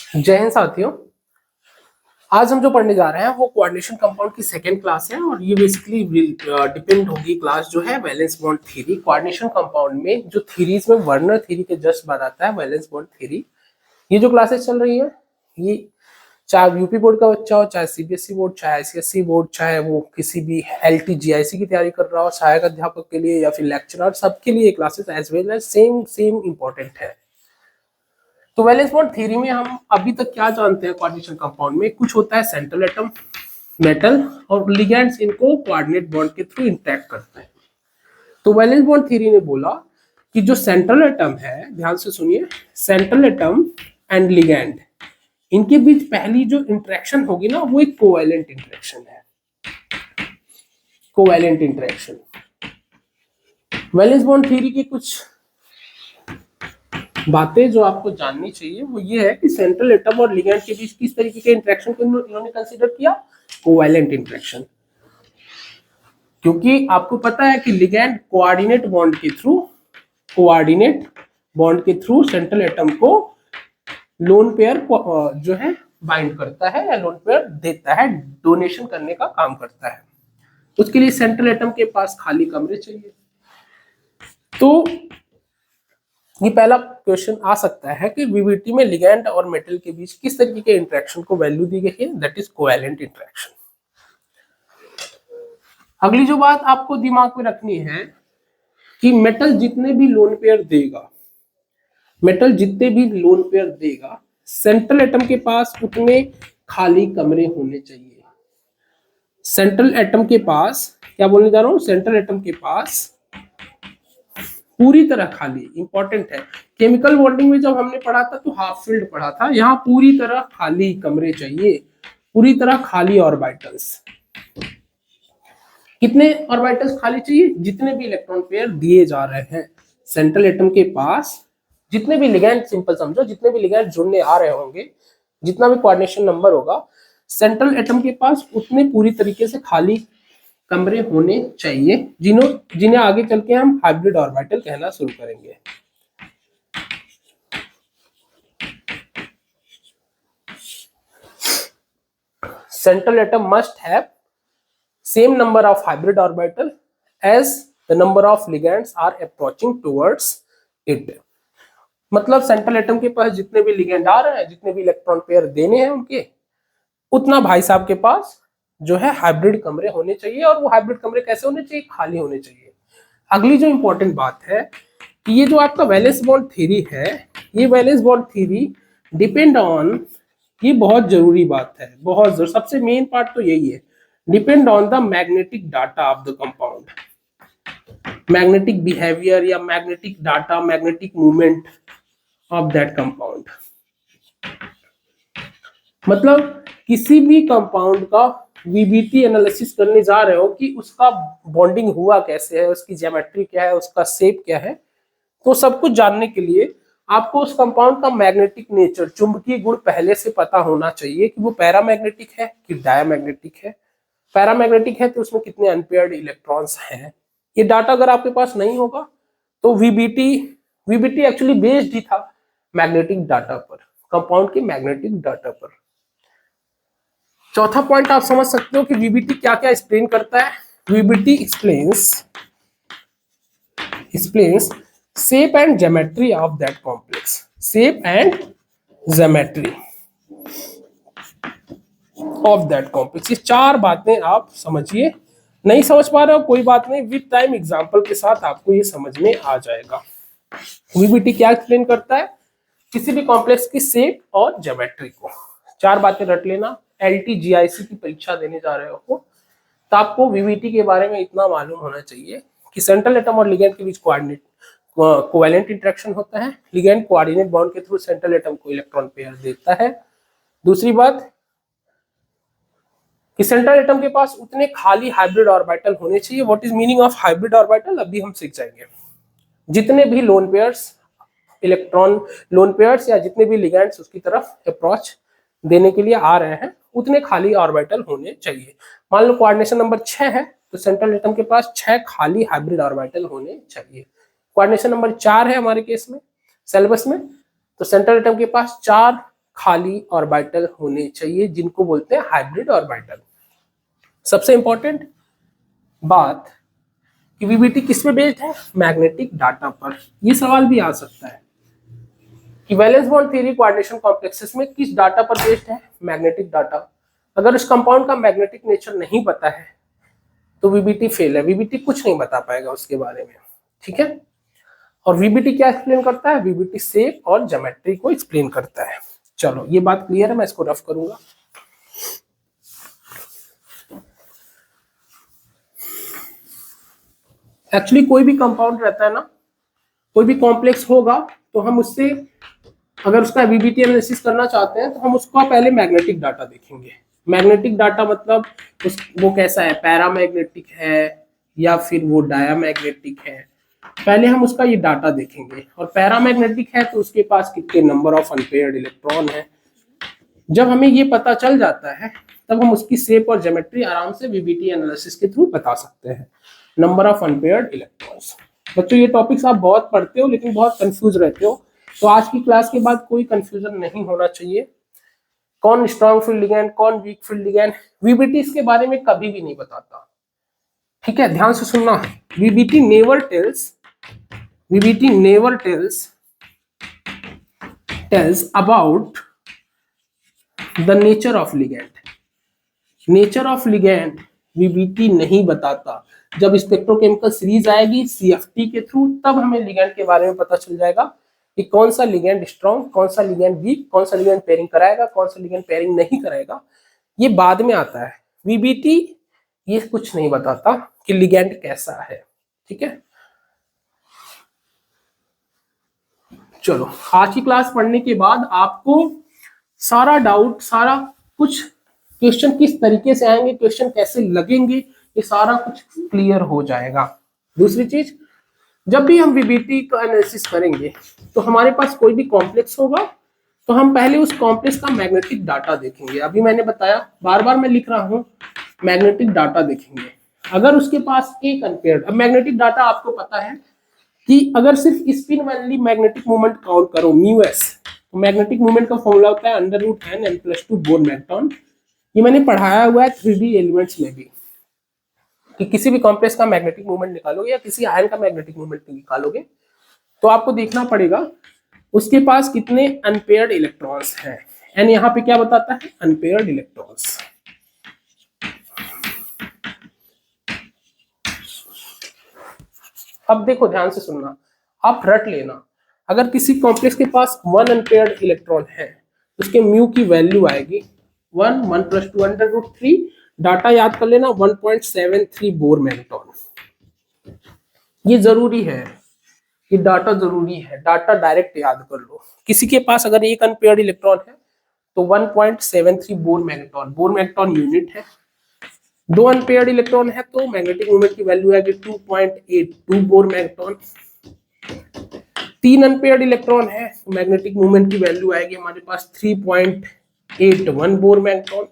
जय हिंद साथियों। आज हम जो पढ़ने जा रहे हैं वो कोऑर्डिनेशन कंपाउंड की सेकेंड क्लास है और ये बेसिकली डिपेंड होगी क्लास जो है valence bond theory. Coordination compound में जो थ्योरीज में वर्नर थ्योरी के जस्ट बाद आता है वैलेंस बॉन्ड थ्योरी। ये जो क्लासेस चल रही है ये चाहे यूपी बोर्ड का बच्चा हो, चाहे सीबीएसई बोर्ड, चाहे आईसीएसई बोर्ड, चाहे वो किसी भी एलटी जीआईसी की तैयारी कर रहा हो, सहायक अध्यापक के लिए या फिर लेक्चरर, सबके लिए classes as well as same important है। तो वैलेंस बॉन्ड थ्योरी में हम अभी तक क्या जानते हैं? कोऑर्डिनेशन कंपाउंड में कुछ होता है सेंट्रल एटम, मेटल और लिगेंड्स इनको कोऑर्डिनेट बॉन्ड के थ्रू इंटरेक्ट करते हैं। तो वैलेंस बॉन्ड थ्योरी ने बोला कि जो सेंट्रल एटम है, ध्यान से सुनिए, सेंट्रल एटम एंड लिगेंड इनके बीच पहली जो इंटरेक्शन होगी ना वो एक कोवैलेंट इंटरेक्शन है। Covalent interaction. Valence bond theory की कुछ बातें जो आपको जाननी चाहिए वो ये है कि सेंट्रल एटम और लिगेंड के बीच किस तरीके के इंटरेक्शन को इन्होंने कंसीडर किया? Covalent interaction. क्योंकि आपको पता है कि लिगेंड कोऑर्डिनेट बॉन्ड के थ्रू सेंट्रल एटम को लोन पेयर जो है बाइंड करता है या लोन पेयर देता है, डोनेशन करने का काम करता है। उसके लिए सेंट्रल एटम के पास खाली कमरे चाहिए। तो ये पहला क्वेश्चन आ सकता है कि वीवीटी में लिगेंड और मेटल के बीच किस तरीके के इंटरेक्शन को वैल्यू दी गई है? That is covalent interaction. अगली जो बात आपको दिमाग में रखनी है कि मेटल जितने भी लोन पेयर देगा, सेंट्रल एटम के पास उतने खाली कमरे होने चाहिए। सेंट्रल एटम के पास, क्या बोलने जा रहा हूं, सेंट्रल एटम के पास पूरी तरह खाली, इंपॉर्टेंट है। केमिकल बॉन्डिंग में जब हमने पढ़ा था तो हाफ फील्ड पढ़ा था, यहाँ पूरी तरह खाली कमरे चाहिए, पूरी तरह खाली ऑर्बिटल्स। कितने ऑर्बिटल्स खाली चाहिए? जितने भी इलेक्ट्रॉन पेयर दिए जा रहे हैं सेंट्रल एटम के पास, जितने भी लिगेंड, सिंपल समझो, जितने भी लिगेंड जुड़ने आ रहे होंगे, जितना भी कोऑर्डिनेशन नंबर होगा, सेंट्रल एटम के पास उतने पूरी तरीके से खाली कमरे होने चाहिए, जिन्हें आगे चल के हम हाइब्रिड ऑर्बिटल कहना शुरू करेंगे। Central atom must have same number of hybrid orbital as the number of ligands are approaching towards it। मतलब सेंट्रल एटम के पास जितने भी लिगेंड आ रहे हैं, जितने भी इलेक्ट्रॉन पेयर देने हैं उनके, उतना भाई साहब के पास जो है हाइब्रिड कमरे होने चाहिए। और वो हाइब्रिड कमरे कैसे होने चाहिए? खाली होने चाहिए। अगली जो इंपॉर्टेंट बात है कि ये जो आपका वैलेंस बॉन्ड थ्योरी है, ये valence bond theory depend on, ये बहुत जरूरी बात है, बहुत जरूरी, सबसे मेन पार्ट तो यही है, depend on the magnetic data of the compound. Magnetic behaviour या magnetic data, magnetic movement of that compound. मतलब किसी भी कंपाउंड का वीबीटी एनालिसिस करने जा रहे हो कि उसका बॉन्डिंग हुआ कैसे है, उसकी ज्योमेट्री क्या है, उसका शेप क्या है, तो सब कुछ जानने के लिए आपको उस कंपाउंड का मैग्नेटिक नेचर, चुंबकीय गुण पहले से पता होना चाहिए कि वो पैरामैग्नेटिक है कि डायमैग्नेटिक है। पैरामैग्नेटिक है तो उसमें कितने अनपेयर्ड इलेक्ट्रॉन्स हैं। ये डाटा अगर आपके पास नहीं होगा तो वीबीटी एक्चुअली बेस्ड ही था मैग्नेटिक डाटा पर, कंपाउंड के मैग्नेटिक डाटा पर। चौथा पॉइंट आप समझ सकते हो कि वीबीटी क्या क्या एक्सप्लेन करता है। VBT explains shape and geometry of that complex, shape and geometry of that complex। ये चार बातें आप समझिए। नहीं समझ पा रहे हो कोई बात नहीं, विद टाइम एग्जांपल के साथ आपको ये समझ में आ जाएगा। वीबीटी क्या एक्सप्लेन करता है? किसी भी कॉम्प्लेक्स की शेप और ज्योमेट्री को। चार बातें रट लेना। एलटी जीआईसी की परीक्षा देने जा रहे हो तो आपको वीबीटी के बारे में इतना मालूम होना चाहिए कि सेंट्रल एटम और लिगेंड के बीच कोवैलेंट इंटरेक्शन होता है। लिगेंड कोऑर्डिनेट बॉन्ड के थ्रू सेंट्रल एटम को इलेक्ट्रॉन पेयर देता है। दूसरी बात कि सेंट्रल एटम के पास उतने खाली हाइब्रिड ऑर्बिटल होने चाहिए। What is meaning of hybrid orbital अभी हम सीख जाएंगे। जितने भी लोन पेयर्स या जितने भी लिगेंड्स उसकी तरफ अप्रोच देने के लिए आ रहे हैं, उतने खाली ऑर्बिटल होने चाहिए। मान लो कोऑर्डिनेशन नंबर 6 है तो सेंट्रल एटम के पास 6 खाली हाइब्रिड ऑर्बिटल होने चाहिए। कोऑर्डिनेशन नंबर 4 है हमारे केस में, सिलेबस में, तो सेंट्रल एटम के पास 4 खाली ऑर्बिटल होने चाहिए, जिनको बोलते हैं हाइब्रिड ऑर्बिटल। सबसे इंपॉर्टेंट बात कि वीबीटी किस पे बेस्ड है? मैग्नेटिक डाटा पर। ये सवाल भी आ सकता है कि valence bond theory coordination complexes में किस डाटा पर बेस्ड है? Magnetic data. अगर उस कंपाउंड का मैग्नेटिक नेचर नहीं पता है तो वीबीटी फेल है, वीबीटी कुछ नहीं बता पाएगा उसके बारे में, ठीक है। और वीबीटी क्या एक्सप्लेन करता है? वीबीटी शेप और ज्योमेट्री को एक्सप्लेन करता है। चलो ये बात क्लियर है, मैं इसको रफ करूंगा। एक्चुअली कोई भी कंपाउंड रहता है ना, कोई भी कॉम्प्लेक्स होगा तो हम उससे अगर उसका वीबीटी एनालिसिस करना चाहते हैं तो हम उसका पहले मैग्नेटिक डाटा देखेंगे। मैग्नेटिक डाटा मतलब वो कैसा है, पैरामैग्नेटिक है या फिर वो डायामैग्नेटिक है, पहले हम उसका ये डाटा देखेंगे। और पैरामैग्नेटिक है तो उसके पास कितने नंबर ऑफ अनपेयर्ड इलेक्ट्रॉन है। जब हमें ये पता चल जाता है तब हम उसकी शेप और ज्योमेट्री आराम से वीबीटी एनालिसिस के थ्रू बता सकते हैं। Number of unpaired electrons. बच्चों ये टॉपिक्स आप बहुत पढ़ते हो लेकिन बहुत कंफ्यूज रहते हो, तो आज की क्लास के बाद कोई कंफ्यूजन नहीं होना चाहिए। कौन स्ट्रॉन्ग फील्ड लिगैंड, कौन वीक फील्ड लिगैंड, वीबीटी इसके बारे में कभी भी नहीं बताता, ठीक है। ध्यान से सुनना, VBT never tells about the nature of ligand. Nature of ligand VBT नहीं बताता। जब स्पेक्ट्रोकेमिकल सीरीज आएगी सीएफटी के थ्रू तब हमें लिगैंड के बारे में पता चल जाएगा कि कौन सा लिगैंड स्ट्रॉन्ग, कौन सा लिगैंड वीक, कौन सा लिगैंड पेयरिंग कराएगा, कौन सा लिगैंड पेयरिंग नहीं कराएगा, ये बाद में आता है। वीबीटी ये कुछ नहीं बताता कि लिगैंड कैसा है, ठीक है। चलो आज की क्लास पढ़ने के बाद आपको सारा डाउट, सारा कुछ क्वेश्चन किस तरीके से आएंगे, क्वेश्चन कैसे लगेंगे, ये सारा कुछ क्लियर हो जाएगा। दूसरी चीज, जब भी हम वीबीटी का एनालिसिस करेंगे तो हमारे पास कोई भी कॉम्प्लेक्स होगा तो हम पहले उस कॉम्प्लेक्स का मैग्नेटिक डाटा देखेंगे। अभी मैंने बताया, बार बार मैं लिख रहा हूं, मैग्नेटिक डाटा देखेंगे। अगर उसके पास एक अनपेयर्ड, अब मैग्नेटिक डाटा आपको पता है कि अगर सिर्फ स्पिन वाली मैग्नेटिक मोमेंट काउंट करो म्यू एस, तो मैग्नेटिक मोमेंट का फॉर्मूला होता है √10n+2 बोर मैग्नेटॉन। ये मैंने पढ़ाया हुआ है 3D एलिमेंट्स में भी, कि किसी भी कॉम्प्लेक्स का मैग्नेटिक मोमेंट निकालोगे या किसी आयन का मैग्नेटिक मोमेंट निकालोगे तो आपको देखना पड़ेगा उसके पास कितने अनपेयर्ड इलेक्ट्रॉन्स हैं। एंड यहाँ पे क्या बताता है? Unpaired electrons. अब देखो ध्यान से सुनना, आप रट लेना, अगर किसी कॉम्प्लेक्स के पास 1 अनपेयर्ड इलेक्ट्रॉन है उसके म्यू की वैल्यू आएगी 1 + 2 √3। डाटा याद कर लेना 1.73 बोर मैग्नेटॉन। ये जरूरी है, ये डाटा जरूरी है, डाटा डायरेक्ट याद कर लो। किसी के पास अगर एक अनपेयर्ड इलेक्ट्रॉन है तो 1.73 bore magneton, bore magneton unit है। 2 अनपेयर्ड इलेक्ट्रॉन है तो मैग्नेटिक मोमेंट की वैल्यू आएगी 2.82 बोर मैग्नेटॉन। 3 अनपेयर्ड इलेक्ट्रॉन है तो मैग्नेटिक मोमेंट की वैल्यू आएगी हमारे पास 3.81 बोर मैग्नेटॉन।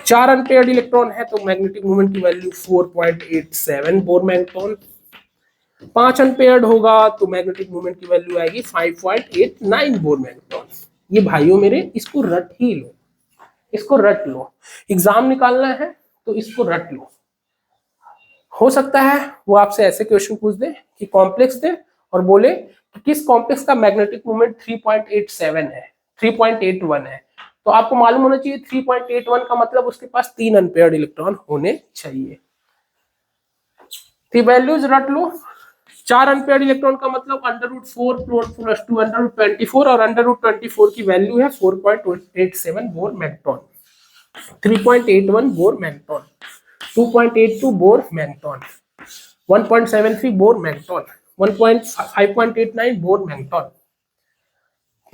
4 अनपेयर्ड इलेक्ट्रॉन है तो मैग्नेटिक मोमेंट की वैल्यू 4.87 बोर मैग्नेटॉन। 5 अनपेयर्ड होगा तो मैग्नेटिक मोमेंट की वैल्यू आएगी 5.89 बोर मैग्नेटॉन। ये भाइयों मेरे, इसको रट ही लो, इसको रट लो। एग्जाम निकालना है तो इसको रट लो। हो सकता है वो आपसे ऐसे क्वेश्चन पूछ दे कि कॉम्प्लेक्स दे और बोले कि किस कॉम्प्लेक्स का मैग्नेटिक मोमेंट 3.87 है, 3.81 है, तो आपको मालूम होना चाहिए 3.81 का मतलब उसके पास 3 अनपेयर्ड इलेक्ट्रॉन होने चाहिए। तो वैल्यूज रट लो। 4 अनपेयर्ड इलेक्ट्रॉन का मतलब √4 + 2 √24 और √24 की वैल्यू है 4.87 bore magneton, 3.81 bore magneton, 2.82 bore magneton, 1.73 bore magneton, 5.89 bore magneton.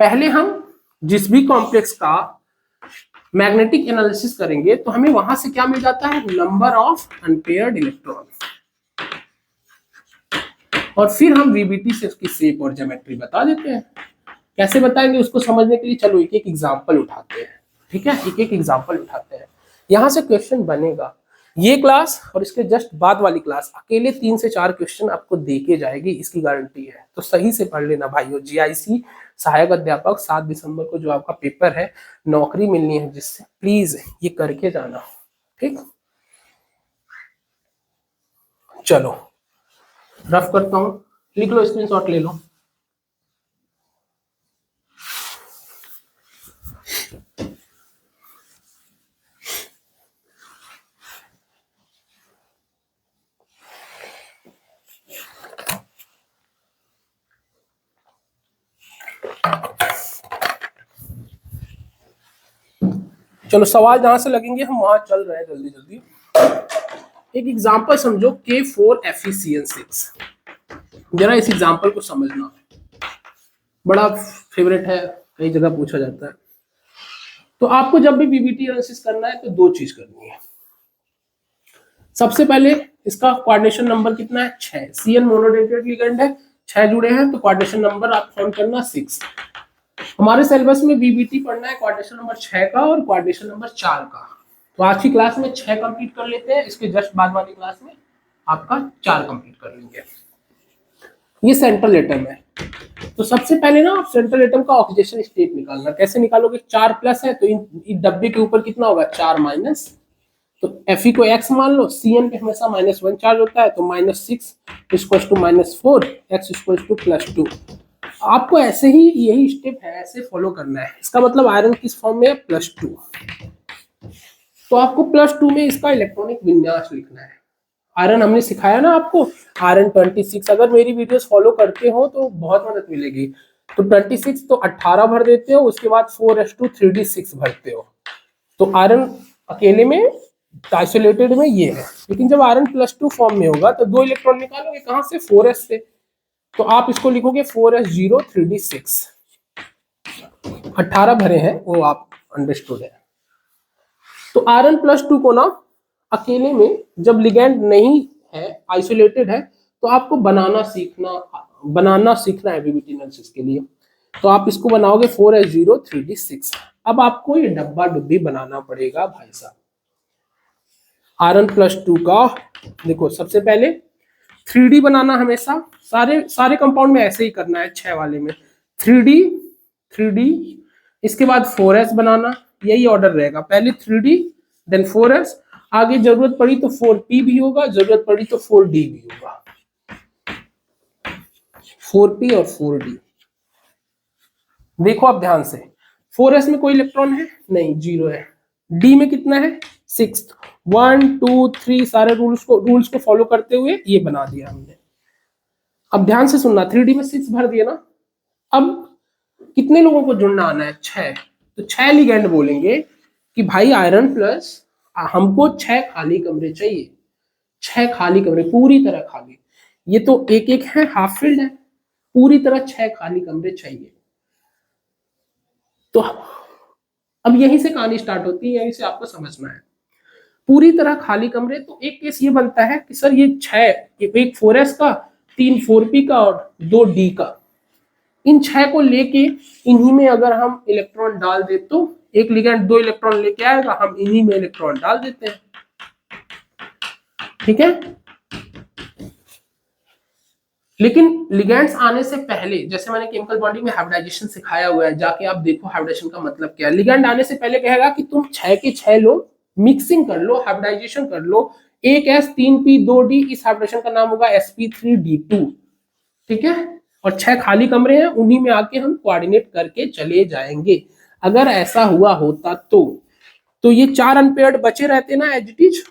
पहले हम जिस भी कॉम्प्लेक्स का मैग्नेटिक एनालिसिस करेंगे तो हमें वहां से क्या मिल जाता है? Number of unpaired electron. और फिर हम वीबीटी से उसकी शेप और ज्योमेट्री बता देते हैं। कैसे बताएंगे उसको समझने के लिए चलो एक एक एग्जांपल उठाते हैं, ठीक है। एक एक एग्जांपल उठाते हैं, यहां से क्वेश्चन बनेगा। ये क्लास और इसके जस्ट बाद वाली क्लास अकेले 3 से 4 क्वेश्चन आपको दे के जाएगी, इसकी गारंटी है। तो सही से पढ़ लेना भाइयों। जीआईसी सहायक अध्यापक 7 दिसंबर को जो आपका पेपर है, नौकरी मिलनी है जिससे, प्लीज ये करके जाना, ठीक। चलो रफ करता हूं, लिख लो, स्क्रीनशॉट ले लो। चलो सवाल जहां से लगेंगे हम वहां चल रहे हैं जल्दी जल्दी। एक एग्जांपल समझो, K4FeCN6। जरा इस एग्जांपल को समझना, बड़ा फेवरेट है, कई जगह पूछा जाता है। तो आपको जब भी पीवीटी एनालिसिस करना है तो दो चीज करनी है। सबसे पहले इसका कोऑर्डिनेशन नंबर कितना है, 6। CN मोनोडेंटेट लिगेंड है, 6 जुड़े हैं, तो कोऑर्डिनेशन नंबर आप फाउंड करना 6। हमारे सिलेबस में वीबीटी पढ़ना है कोऑर्डिनेशन नंबर 6 का और कोऑर्डिनेशन नंबर 4 का। तो आज की क्लास में 6 कंप्लीट कर लेते हैं, इसके जस्ट बाद वाली क्लास में आपका 4 कंप्लीट कर लेंगे। ये सेंट्रल एटम है। तो सबसे पहले ना आप सेंट्रल एटम का ऑक्सीडेशन स्टेट निकालना। कैसे निकालोगे, 4 प्लस है तो इन डब्बे के ऊपर कितना होगा, 4 माइनस। तो Fe को x मान लो, Cn पे हमेशा -1 चार्ज होता है, तो -6 equal to -4, x equal to +2। आपको ऐसे ही यही स्टेप है, ऐसे फॉलो करना है। इसका मतलब आयरन किस फॉर्म में है, +2। तो आपको +2 में इसका इलेक्ट्रॉनिक विन्यास लिखना है। आयरन हमने सिखाया ना आपको, आयरन 26। अगर मेरी वीडियोस फॉलो करते हो तो बहुत मदद मिलेगी। तो 26 तो 18 भर देते हो, उसके बाद 4s2 3d6 भरते हो। तो आयरन अकेले में आइसोलेटेड में ये है, लेकिन जब आयरन +2 फॉर्म में होगा तो 2 इलेक्ट्रॉन निकालोगे कहां से, 4s से। तो आप इसको लिखोगे 4s0 3d6। 18 भरे हैं वो आप अंडरस्टूड है। तो आयरन +2 को ना अकेले में जब लिगेंड नहीं है, आइसोलेटेड है, तो आपको बनाना सीखना है पीवीटी एनालिसिस के लिए। तो आप इसको बनाओगे 4s0 3d6। अब आपको ये डब्बा डुब्बी बनाना पड़ेगा भाई साहब। आयरन +2 का देखो, सबसे पहले 3D बनाना, हमेशा सारे कंपाउंड में ऐसे ही करना है। 6 वाले में 3D, इसके बाद 4s बनाना, यही ऑर्डर रहेगा। पहले 3D देन 4s, आगे जरूरत पड़ी तो 4p भी होगा, जरूरत पड़ी तो 4d भी होगा। 4p और 4d देखो आप ध्यान से। 4s में कोई इलेक्ट्रॉन है नहीं, 0 है। d में कितना है, 6। 1 2 3 सारे रूल्स को फॉलो करते हुए ये बना दिया हमने। अब ध्यान से सुनना, 3D में 6 भर दिया ना। अब कितने लोगों को जुड़ना आना है, 6। तो 6 लिगेंड बोलेंगे कि भाई आयरन प्लस, हमको 6 खाली कमरे चाहिए। 6 खाली कमरे, पूरी तरह खाली। ये तो एक एक है, हाफ फील्ड है, पूरी तरह 6 खाली कमरे चाहिए। तो अब यहीं से कहानी स्टार्ट होती है, यहीं से आपको समझना है। पूरी तरह खाली कमरे। तो एक केस ये बनता है कि सर ये 6, एक 4s का, 3 4p का और 2 d का, इन 6 को लेके इन्हीं में अगर हम इलेक्ट्रॉन डाल दे तो एक लिगेंड 2 इलेक्ट्रॉन लेके आएगा, हम इन्हीं में इलेक्ट्रॉन डाल देते हैं, ठीक है। लेकिन लिगेंड्स आने से पहले, जैसे मैंने केमिकल बॉन्डिंग में हाइब्रिडाइजेशन सिखाया हुआ है, जाके आप देखो हाइब्रिडाइजेशन का मतलब क्या है। लिगेंड आने से पहले कहेगा कि तुम 6 के 6 लो, मिक्सिंग कर लो, हाइब्रिडाइजेशन कर लो, 1s 3p 2d, इस हाइब्रिडेशन का नाम होगा sp3d2, ठीक है। और 6 खाली कमरे हैं, उन्हीं में आके हम कोऑर्डिनेट करके चले जाएंगे। अगर ऐसा हुआ होता तो ये 4 अनपेयर्ड बचे रहते ना एज इट इज।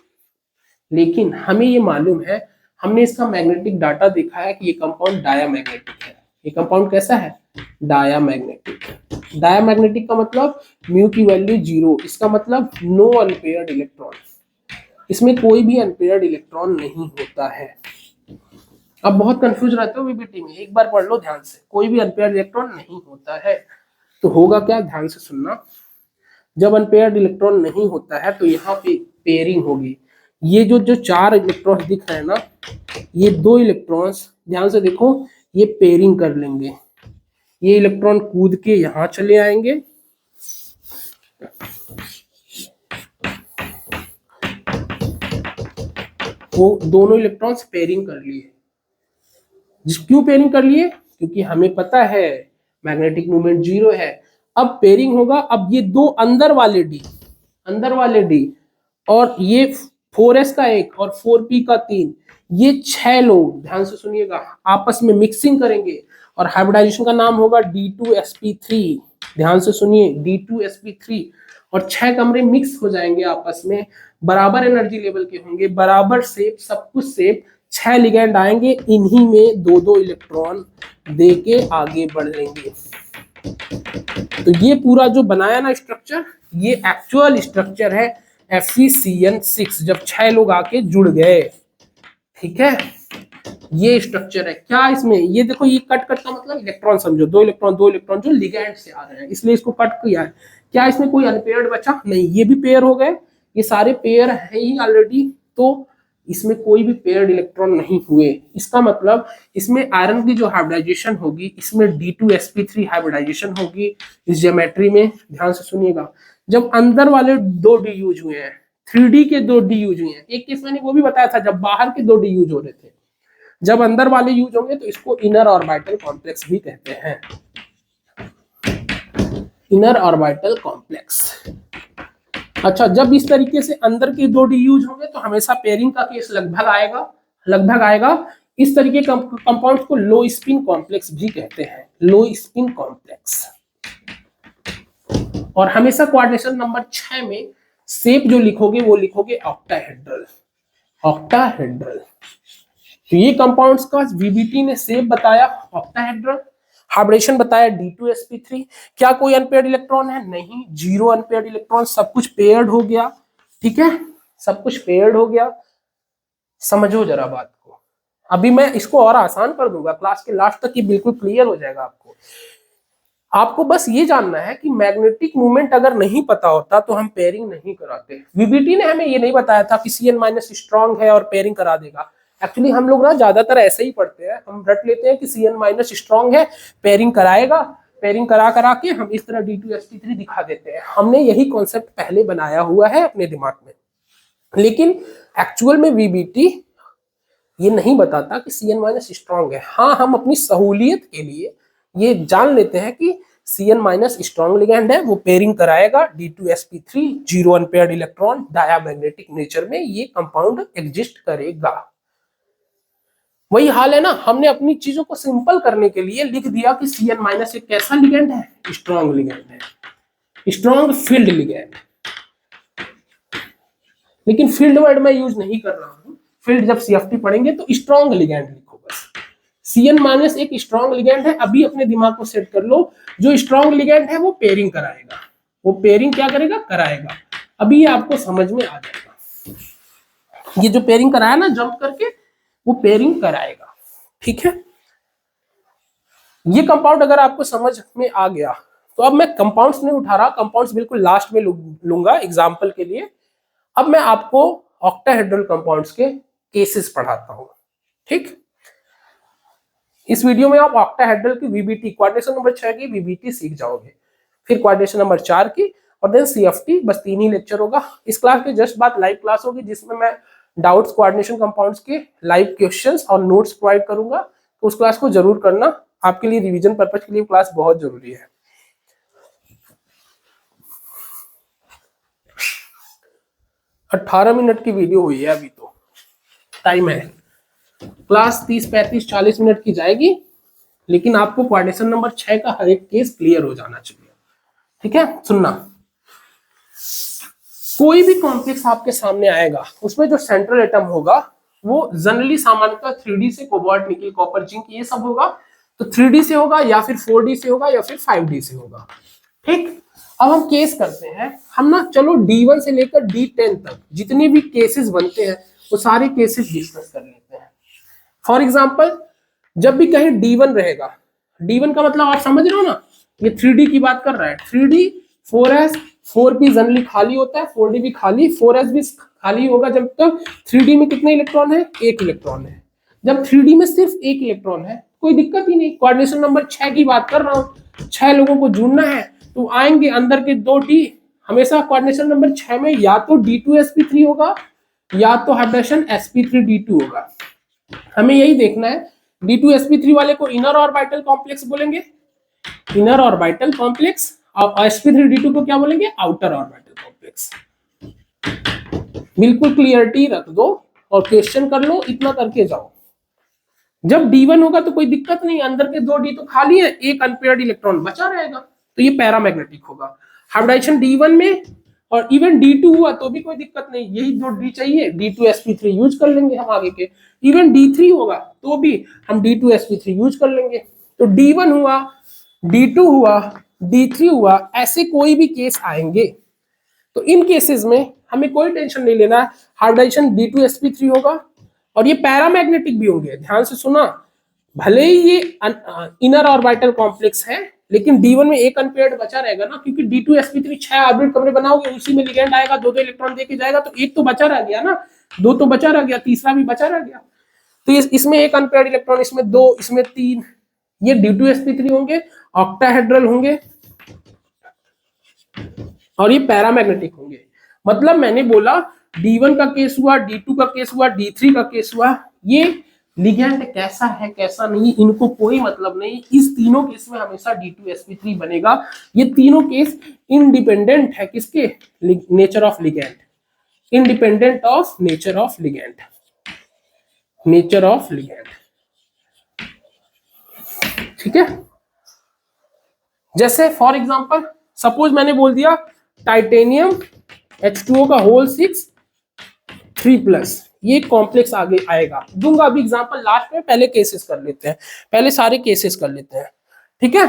लेकिन हमें ये मालूम है, हमने इसका मैग्नेटिक डाटा देखा है कि ये कंपाउंड डायामैग्नेटिक है। ये कंपाउंड कैसा है, डायामैग्नेटिक। डायामैग्नेटिक का मतलब म्यू की वैल्यू 0, इसका मतलब नो अनपेयर्ड इलेक्ट्रॉन, इसमें कोई भी अनपेयर्ड इलेक्ट्रॉन नहीं होता है। अब बहुत कंफ्यूज रहते हो वीबीटी में, एक बार पढ़ लो ध्यान से, कोई भी अनपेयर्ड इलेक्ट्रॉन नहीं होता है। तो होगा क्या, ध्यान से सुनना। जब अनपेयर्ड इलेक्ट्रॉन नहीं होता है तो यहाँ पे पेयरिंग होगी। ये जो 4 इलेक्ट्रॉन्स दिख रहे हैं ना, ये 2 इलेक्ट्रॉन्स ध्यान से देखो, ये पेयरिंग कर लेंगे। ये इलेक्ट्रॉन कूद के यहां चले आएंगे, वो दोनों इलेक्ट्रॉन्स पेयरिंग कर लिए। क्यों पेयरिंग कर लिए? क्योंकि हमें पता है मैग्नेटिक मोमेंट 0 है। अब पेयरिंग होगा, अब ये दो अंदर वाले डी और ये 4s का एक और 4p का 3, ये 6 लोग ध्यान से सुनिएगा आपस में मिक्सिंग करेंगे और हाइब्रिडाइजेशन का नाम होगा D2sp3। ध्यान से सुनिए D2sp3, और 6 कमरे मिक्स हो जाएंगे आपस में, बराबर एनर्जी लेवल के होंगे, बराबर शेप, सब कुछ शेप, 6 लिगेंड आएंगे, इन्हीं में दो दो इलेक्ट्रॉन दे के आगे बढ़ेंगे। तो ये पूरा जो बनाया ना स्ट्रक्चर, ये एक्चुअल स्ट्रक्चर है FeCN6 जब 6 लोग आके जुड़ गए। ठीक है, ये स्ट्रक्चर है। क्या इसमें, ये देखो, ये कट का मतलब इलेक्ट्रॉन समझो, दो इलेक्ट्रॉन जो लिगेंड से आ रहे हैं, इसलिए इसको कट किया है। क्या इसमें कोई अनपेयर्ड बचा? नहीं, ये भी पेयर हो गए, ये सारे पेयर है ही ऑलरेडी, तो इसमें कोई भी पेयर्ड इलेक्ट्रॉन नहीं हुए। इसका मतलब इसमें आयरन की जो हाइब्रिडाइजेशन होगी, इसमें D2sp3 हाइब्रिडाइजेशन होगी इस ज्योमेट्री में। ध्यान से सुनिएगा, जब अंदर वाले 2 डी यूज हुए हैं, 3D के 2 डी यूज हुए हैं, एक केस मैंने वो भी बताया था जब बाहर के 2 डी यूज हो रहे थे, जब अंदर वाले यूज होंगे तो इसको इनर ऑर्बिटल कॉम्प्लेक्स भी कहते हैं, इनर ऑर्बिटल कॉम्प्लेक्स। अच्छा, जब इस तरीके से अंदर के 2 डी यूज होंगे तो हमेशा पेयरिंग का केस लगभग आएगा। इस तरीके कंपाउंड्स को लो स्पिन कॉम्प्लेक्स भी कहते हैं, लो स्पिन कॉम्प्लेक्स। और हमेशा कोऑर्डिनेशन नंबर 6 में शेप जो लिखोगे वो लिखोगे ऑक्टाहेड्रल। तो ये कंपाउंड्स का VBT ने शेप बताया ऑक्टाहेड्रल, हाइब्रिडेशन बताया D2sp3। क्या कोई अनपेयर्ड इलेक्ट्रॉन है? नहीं, 0 अनपेयर्ड इलेक्ट्रॉन, सब कुछ पेयर्ड हो गया। ठीक है, सब कुछ पेयर्ड हो गया। समझो जरा बात को, अभी मैं इसको और आसान कर दूंगा, क्लास के लास्ट तक ये बिल्कुल क्लियर हो जाएगा आपको बस ये जानना है कि मैग्नेटिक मूवमेंट अगर नहीं पता होता तो हम पेयरिंग नहीं कराते। VBT ने हमें ये नहीं बताया था कि Cn- स्ट्रॉन्ग है और पेयरिंग करा देगा। एक्चुअली हम लोग ना ज्यादातर ऐसे ही पढ़ते हैं, हम रट लेते हैं कि Cn- स्ट्रॉन्ग है, पेयरिंग कराएगा, पेयरिंग करा के हम इस तरह D2sp3 दिखा देते हैं। हमने यही कॉन्सेप्ट पहले बनाया हुआ है अपने दिमाग में, लेकिन एक्चुअल में VBT ये नहीं बताता कि Cn- स्ट्रॉन्ग है। हाँ, हम अपनी सहूलियत के लिए ये जान लेते हैं कि Cn- स्ट्रॉन्ग लिगेंड है, वो पेयरिंग कराएगा D2sp3, 0 unpaired electron, diamagnetic nature में ये कंपाउंड एग्जिस्ट करेगा। वही हाल है ना, हमने अपनी चीजों को सिंपल करने के लिए लिख दिया कि Cn- एक कैसा लिगेंड है? स्ट्रॉन्ग लिगेंड है, स्ट्रॉन्ग फील्ड लिगेंड। लेकिन फील्ड वर्ड मैं यूज नहीं कर रहा हूं, फील्ड जब CFT पढ़ेंगे तो स्ट्रॉन्ग लिगेंड लिखो बस। Cn- एक स्ट्रॉन्ग लिगेंड है, अभी अपने दिमाग को सेट कर लो, जो स्ट्रॉन्ग लिगेंड है वो पेयरिंग कराएगा, वो पेयरिंग क्या करेगा? कराएगा। अभी ये आपको समझ में आ जाएगा, ये जो पेयरिंग कराया ना जंप करके, वो पेयरिंग कराएगा। ठीक है, ये कंपाउंड अगर आपको समझ में आ गया तो अब मैं कंपाउंड्स नहीं उठा रहा, कंपाउंड्स बिल्कुल लास्ट में लूंगा एग्जाम्पल के लिए। अब मैं आपको ऑक्टाहेड्रल कंपाउंड्स के केसेस पढ़ाता हूं। ठीक, इस वीडियो में आप ऑक्टाहेड्रल की VBT कोऑर्डिनेशन नंबर 6 की VBT सीख जाओगे, फिर कोऑर्डिनेशन नंबर 4 की, और देन CFT। बस 3 ही लेक्चर होगा। इस क्लास के जस्ट बाद लाइव क्लास होगी जिसमें मैं डाउट्स कोऑर्डिनेशन कंपाउंड्स के लाइव क्वेश्चंस और नोट्स प्रोवाइड करूंगा, तो उस क्लास को जरूर करना, आपके लिए रिवीजन पर्पज के लिए क्लास बहुत जरूरी है। 18 मिनट की वीडियो हुई है, अभी तो टाइम है। क्लास 30, 35, 40 मिनट की जाएगी, लेकिन आपको कोऑर्डिनेशन नंबर 6 का हर एक केस क्लियर हो जाना चाहिए। ठीक है, सुनना, कोई भी कॉम्प्लेक्स आपके सामने आएगा, उसमें जो सेंट्रल एटम होगा वो जनरली सामान्यतः 3D से, कोबाल्ट, निकल, कॉपर, जिंक, ये सब होगा। तो 3D से होगा या फिर 4D से होगा या फिर 5D से होगा। ठीक, अब हम केस करते हैं, हम ना चलो D1 से लेकर D10 तक जितने भी केसेस बनते हैं वो सारे केसेस डिस्कस कर लेते हैं। फॉर एग्जाम्पल, जब भी कहीं D1 रहेगा, D1 का मतलब आप समझ रहे हो ना, ये 3D की बात कर रहा है, 3D, 4s, 4p जनरली खाली होता है, 4d भी खाली, 4s भी खाली होगा जब तक 3d में कितने इलेक्ट्रॉन है? 1 इलेक्ट्रॉन है। जब 3d में सिर्फ 1 इलेक्ट्रॉन है, कोई दिक्कत ही नहीं। कोऑर्डिनेशन नंबर 6 की बात कर रहा हूं, 6 लोगों को जुड़ना है, तो आएंगे अंदर के 2 डी। हमेशा कोऑर्डिनेशन नंबर 6 में या तो D2sp3 होगा या तो हाइब्रिडेशन sp3d2 होगा। हमें यही देखना है। d2sp3 वाले को इनर ऑर्बिटल कॉम्प्लेक्स बोलेंगे, इनर ऑर्बिटल कॉम्प्लेक्स, और sp3d2 को क्या बोलेंगे, आउटर ऑर्बिटल कॉम्प्लेक्स। बिल्कुल क्लियरिटी रख दो और क्वेश्चन कर लो, इतना करके जाओ। जब D1 होगा तो कोई दिक्कत नहीं, अंदर के 2 D तो खाली है, एक अनपेयर्ड इलेक्ट्रॉन बचा रहेगा, तो ये पैरामैग्नेटिक होगा। हाइब्रिडाइजेशन D1 में और इवन D2 हुआ तो भी कोई दिक्कत नहीं, यही 2 D चाहिए, D2sp3 यूज कर लेंगे हम आगे के। इवन D3 होगा तो भी हम D2sp3 यूज कर लेंगे। तो D1 हुआ, D2 हुआ, D3 हुआ, ऐसे कोई भी केस आएंगे तो इन केसेस में हमें कोई टेंशन नहीं लेना है। हाइब्रिडाइजेशन D2sp3 होगा और ये पैरामैग्नेटिक भी होंगे। ध्यान से सुना, भले ही ये इनर ऑर्बिटल कॉम्प्लेक्स है लेकिन D1 में एक अनपेयर्ड बचा रहेगा ना, क्योंकि D2sp3 6 ऑर्बिट कमरे बनाओगे, उसी में लिगेंड आएगा, 2 इलेक्ट्रॉन देके जाएगा, तो एक तो बचा रह गया ना, 2 तो बचा रह गया, तीसरा भी बचा रह गया। तो इसमें एक अनपेयर्ड इलेक्ट्रॉन, इसमें 2, इसमें 3, ये D2sp3 होंगे, ऑक्टाहेड्रल होंगे और ये पैरामैग्नेटिक होंगे। मतलब मैंने बोला D1 का केस हुआ, D2 का केस हुआ, D3 का केस हुआ, ये लिगेंड कैसा है कैसा नहीं इनको कोई मतलब नहीं, इस तीनों केस में हमेशा D2sp3 बनेगा। ये तीनों केस इंडिपेंडेंट है किसके, nature of ligand, independent of nature of ligand, nature of ligand. ठीक है, जैसे फॉर एग्जांपल सपोज मैंने बोल दिया टाइटेनियम H2O का होल 6 3+, ये कॉम्प्लेक्स आगे आएगा, दूंगा अभी एग्जांपल लास्ट में, पहले केसेस कर लेते हैं, पहले सारे केसेस कर लेते हैं। ठीक है,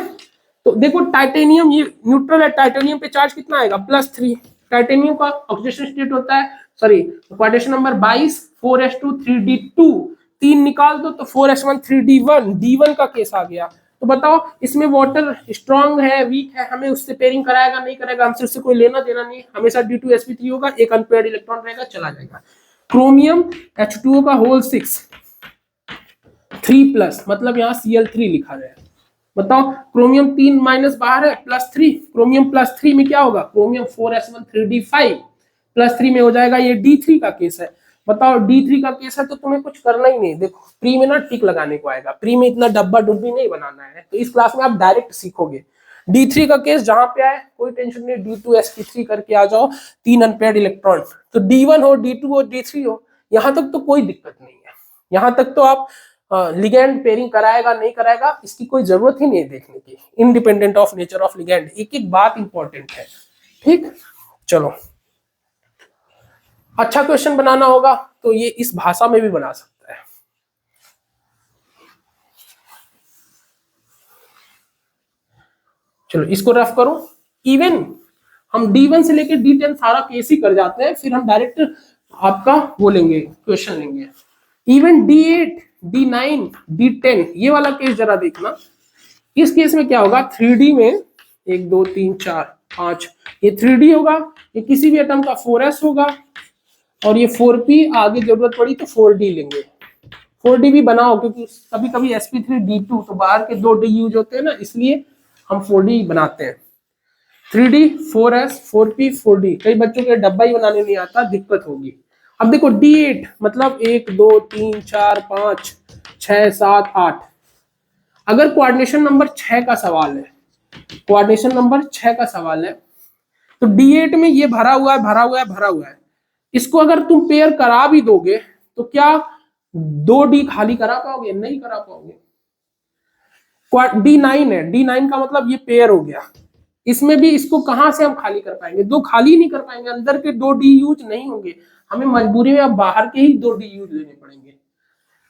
तो देखो टाइटेनियम ये न्यूट्रल है, टाइटेनियम पे चार्ज कितना आएगा, +3। टाइटेनियम का ऑक्सीडेशन स्टेट होता है, सॉरी क्वाड्रेशन नंबर 22, 4s2 3d2, 3 निकाल दो तो 4s1 3d1, D1 का केस आ गया। तो बताओ इसमें वाटर स्ट्रांग है वीक है, हमें उससे पेयरिंग कराएगा नहीं कराएगा, हमसे उससे कोई लेना देना नहीं, हमेशा D2sp3 होगा, एक अनपेयर्ड इलेक्ट्रॉन रहेगा, चला जाएगा। क्रोमियम H2O का होल 6 3+, मतलब यहाँ Cl3 लिखा गया है। बताओ क्रोमियम 3- बाहर है, +3, क्रोमियम +3 में क्या होगा, क्रोमियम 4s1 3d5, +3 में हो जाएगा, ये D3 का केस है। बताओ D3 का केस है तो तुम्हें कुछ करना ही नहीं, देखो प्री में ना टिक लगाने को आएगा, प्री में इतना डब्बा डुब्बी नहीं बनाना है, तो इस क्लास में आप डायरेक्ट सीखोगे। D3 का केस जहां पे आए कोई टेंशन नहीं, D2sp3 करके आ जाओ, 3 अनपेयर्ड इलेक्ट्रॉन, तो D1 हो, D2 हो, D3 हो, यहां तक तो कोई दिक्कत नहीं है, यहां तक तो आप लिगेंड पेयरिंग कराएगा नहीं कराएगा इसकी कोई जरूरत ही नहीं है देखने की, independent of nature of ligand. एक एक बात इंपॉर्टेंट है। ठीक, चलो अच्छा क्वेश्चन बनाना होगा तो ये इस भाषा में भी बना सकता है। चलो इसको रफ करो। इवन हम D1 से लेकर D10 सारा केस ही कर जाते हैं, फिर हम डायरेक्ट आपका वो लेंगे, क्वेश्चन लेंगे। इवन D8, D9, D10 ये वाला केस जरा देखना। इस केस में क्या होगा, 3D में 1 2 3 4 5, ये 3D होगा, ये किसी भी एटम का 4s होगा, और ये 4p आगे जरूरत पड़ी तो 4d लेंगे। 4d भी बनाओ क्योंकि कभी कभी sp3d2 तो बाहर के 2d यूज होते हैं ना, इसलिए हम 4d बनाते हैं। 3d 4s 4p 4d, कई बच्चों के डब्बा ही बनाने नहीं आता, दिक्कत होगी। अब देखो D8 मतलब 1 2 3 4 5 6 7 8, अगर कोऑर्डिनेशन नंबर 6 का सवाल है, कोऑर्डिनेशन नंबर 6 का सवाल है, तो D8 में ये भरा हुआ है भरा हुआ है भरा हुआ है, इसको अगर तुम पेयर करा भी दोगे तो क्या 2D खाली करा पाओगे, नहीं करा पाओगे। D9 है, D9 का मतलब ये पेयर हो गया, इसमें भी इसको कहां से हम खाली कर पाएंगे, 2 खाली नहीं कर पाएंगे, अंदर के 2D यूज नहीं होंगे, हमें मजबूरी में अब बाहर के ही 2D यूज लेने पड़ेंगे।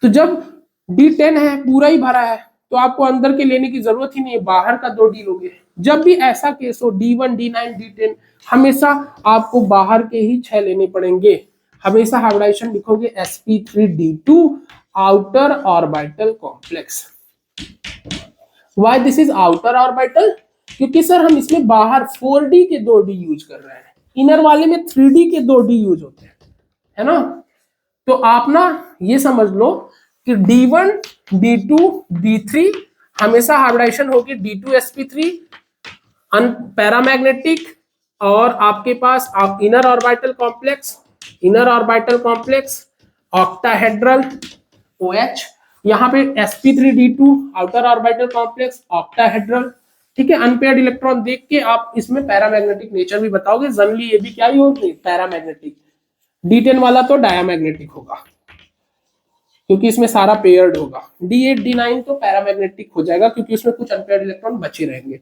तो जब D10 है पूरा ही भरा है तो आपको अंदर के लेने की जरूरत ही नहीं है, बाहर का 2D लोगे। जब भी ऐसा केस हो D1 D9 D10, हमेशा आपको बाहर के ही 6 लेने पड़ेंगे। हमेशा हाइब्रिडाइजेशन लिखोगे sp3d2 outer orbital complex. Why this is outer orbital, क्योंकि सर हम इसमें बाहर 4D के 2D यूज कर रहे हैं, इनर वाले में 3D के 2D यूज होते हैं, है ना। तो आप ना ये समझ लो कि D1 D2 D3 हमेशा हाइब्रिडाइजेशन होगी D2sp3 पैरामैग्नेटिक, और आपके पास आप inner orbital complex inner orbital complex, octahedral OH, यहाँ पे sp3d2 outer orbital complex, octahedral. ठीक है, अनपेयर्ड इलेक्ट्रॉन देख के आप इसमें पैरामैग्नेटिक नेचर भी बताओगे। जनरली ये भी क्या ही होगी, पैरामैग्नेटिक। D10 वाला तो डायामैग्नेटिक होगा क्योंकि इसमें सारा पेयर्ड होगा। D8 D9 तो पैरामैग्नेटिक हो जाएगा क्योंकि उसमें कुछ अनपेयर्ड इलेक्ट्रॉन बचे रहेंगे।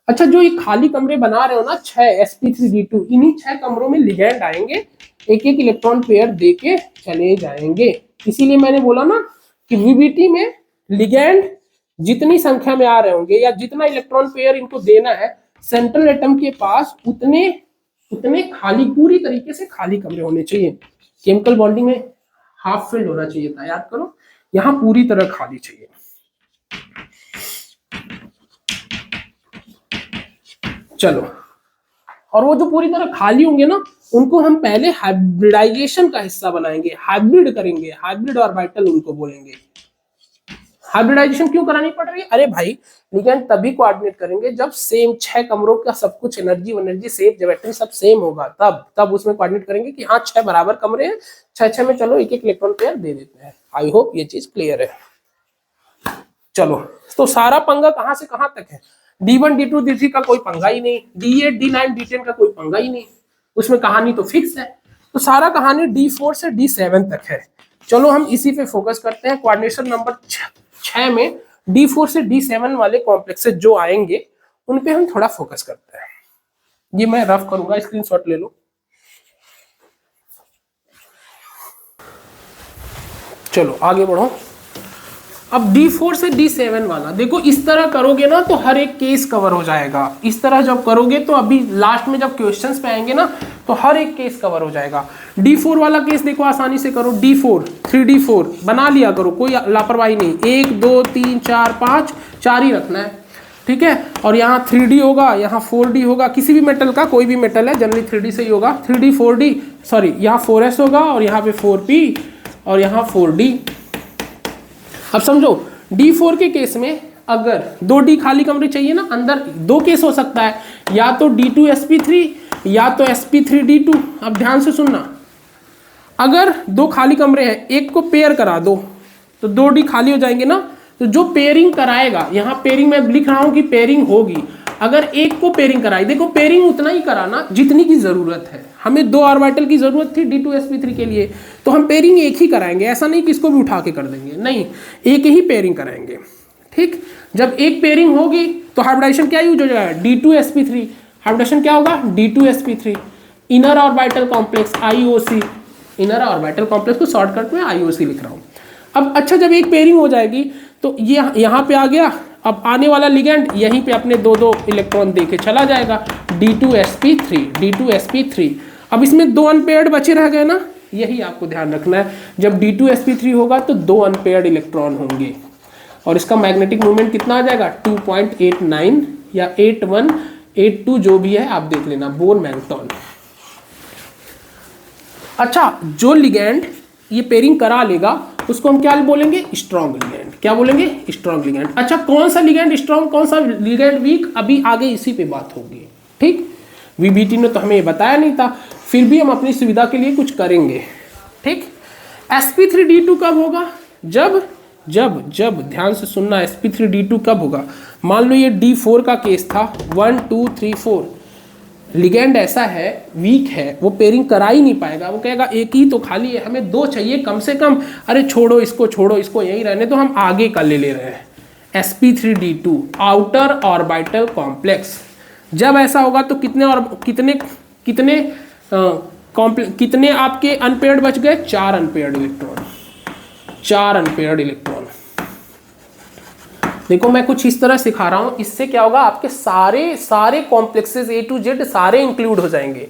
अच्छा, जो ये खाली कमरे बना रहे हो ना 6 sp3d2, इन्हीं 6 कमरों में लिगैंड आएंगे, एक एक इलेक्ट्रॉन पेयर देके चले जाएंगे। इसीलिए मैंने बोला ना कि VBT में लिगैंड जितनी संख्या में आ रहे होंगे या जितना इलेक्ट्रॉन पेयर इनको देना है, सेंट्रल एटम के पास उतने उतने खाली, पूरी तरीके से खाली कमरे होने चाहिए। केमिकल बॉन्डिंग में हाफ फिल्ड होना चाहिए था, याद करो, यहां पूरी तरह खाली चाहिए। चलो, और वो जो पूरी तरह खाली होंगे ना, उनको हम पहले हाइब्रिडाइजेशन का हिस्सा बनाएंगे, हाइब्रिड करेंगे, हाइब्रिड ऑर्बिटल उनको बोलेंगे। हाइब्रिडाइजेशन क्यों करानी पड़ रही है? अरे भाई, लिगैंड तभी कोऑर्डिनेट करेंगे जब सेम 6 कमरों का सब कुछ, एनर्जी सेम, ज्योमेट्री सब सेम होगा, तब उसमें कोऑर्डिनेट करेंगे कि हाँ 6 बराबर कमरे हैं, 6 में चलो एक एक इलेक्ट्रॉन पेयर दे देते हैं। आई होप ये चीज क्लियर है। चलो, तो सारा पंगा कहां से कहां तक है? D1 D2 D3 का कोई पंगा ही नहीं, D8 D9 D10 का कोई पंगा ही नहीं, उसमें कहानी तो फिक्स है। तो सारा कहानी D4 से D7 तक है। चलो हम इसी पे फोकस करते हैं। कोऑर्डिनेशन नंबर 6 में D4 से D7 वाले कॉम्प्लेक्सेस जो आएंगे उन पे हम थोड़ा फोकस करते हैं। ये मैं रफ करूंगा, स्क्रीनशॉट ले लो। चलो आगे बढ़ो। अब D4 से D7 वाला देखो, इस तरह करोगे ना तो हर एक केस कवर हो जाएगा। इस तरह जब करोगे तो अभी लास्ट में जब क्वेश्चंस पे आएंगे ना तो हर एक केस कवर हो जाएगा। D4 वाला केस देखो, आसानी से करो। D4 3D4 बना लिया करो, कोई लापरवाही नहीं। 1 2 3 4 5 4 ही रखना है, ठीक है। और यहाँ 3D होगा, यहाँ 4D होगा, किसी भी मेटल का, कोई भी मेटल है जनरली 3D से ही होगा। 3D 4D सॉरी, यहाँ 4S होगा और यहाँ पे 4P और यहाँ 4D। अब समझो D4 के केस में अगर 2D खाली कमरे चाहिए ना, अंदर 2 केस हो सकता है, या तो D2sp3 या तो sp3d2। अब ध्यान से सुनना, अगर 2 खाली कमरे हैं, एक को पेयर करा दो तो 2D खाली हो जाएंगे ना। तो जो पेयरिंग कराएगा, यहाँ पेयरिंग मैं लिख रहा हूं कि पेयरिंग होगी, अगर एक को पेयरिंग कराई, देखो पेयरिंग उतना ही कराना जितनी की जरूरत है। हमें 2 ऑर्बिटल की जरूरत थी D2sp3 के लिए, तो हम पेयरिंग एक ही कराएंगे, ऐसा नहीं कि इसको भी उठा के कर देंगे, नहीं, एक ही पेयरिंग कराएंगे। ठीक, जब एक पेयरिंग होगी तो हाइब्रिडाइजेशन क्या यूज हो जाएगा? D2sp3। हाइब्रिडेशन क्या होगा? D2sp3। Inner orbital complex IOC, inner orbital complex को शॉर्टकट में IOC लिख रहा हूं। अब अच्छा, जब एक पेयरिंग हो जाएगी तो ये यहाँ पे आ गया। अब आने वाला लिगैंड यहीं पे अपने 2 इलेक्ट्रॉन देके चला जाएगा, D2sp3, D2sp3। अब इसमें 2 अनपेयर्ड बचे रह गए ना, यही आपको ध्यान रखना है। जब D2sp3 होगा तो 2 अनपेयर्ड इलेक्ट्रॉन होंगे और इसका मैग्नेटिक मोमेंट कितना आ जाएगा? 2.89 या 8182 जो भी है आप देख लेना, बोर मैग्नेटॉन। अच्छा, जो लिगैंड ये पेयरिंग करा लेगा उसको हम क्या बोलेंगे? Strong ligand. क्या बोलेंगे? Strong ligand. अच्छा, कौन सा लिगैंड स्ट्रॉन्ग, कौन सा लिगैंड वीक, अभी आगे इसी पे बात होगी। ठीक, VBT ने तो हमें ये बताया नहीं था, फिर भी हम अपनी सुविधा के लिए कुछ करेंगे। ठीक, sp3d2 कब होगा? जब जब जब ध्यान से सुनना, sp3d2 कब होगा? मान लो ये D4 का केस था, 1 2 3 4, लिगैंड ऐसा है, वीक है, वो पेयरिंग करा ही नहीं पाएगा, वो कहेगा एक ही तो खाली है, हमें 2 चाहिए कम से कम। अरे छोड़ो इसको यहीं रहने तो, हम आगे का ले ले रहे हैं sp3d2 आउटर ऑर्बिटल कॉम्प्लेक्स। जब ऐसा होगा तो कितने और कितने आपके अनपेयर्ड बच गए? 4 अनपेयर्ड इलेक्ट्रॉन, 4 अनपेयर्ड इलेक्ट्रॉन। देखो मैं कुछ इस तरह सिखा रहा हूं, इससे क्या होगा, आपके सारे कॉम्प्लेक्सेस A to Z सारे इंक्लूड हो जाएंगे।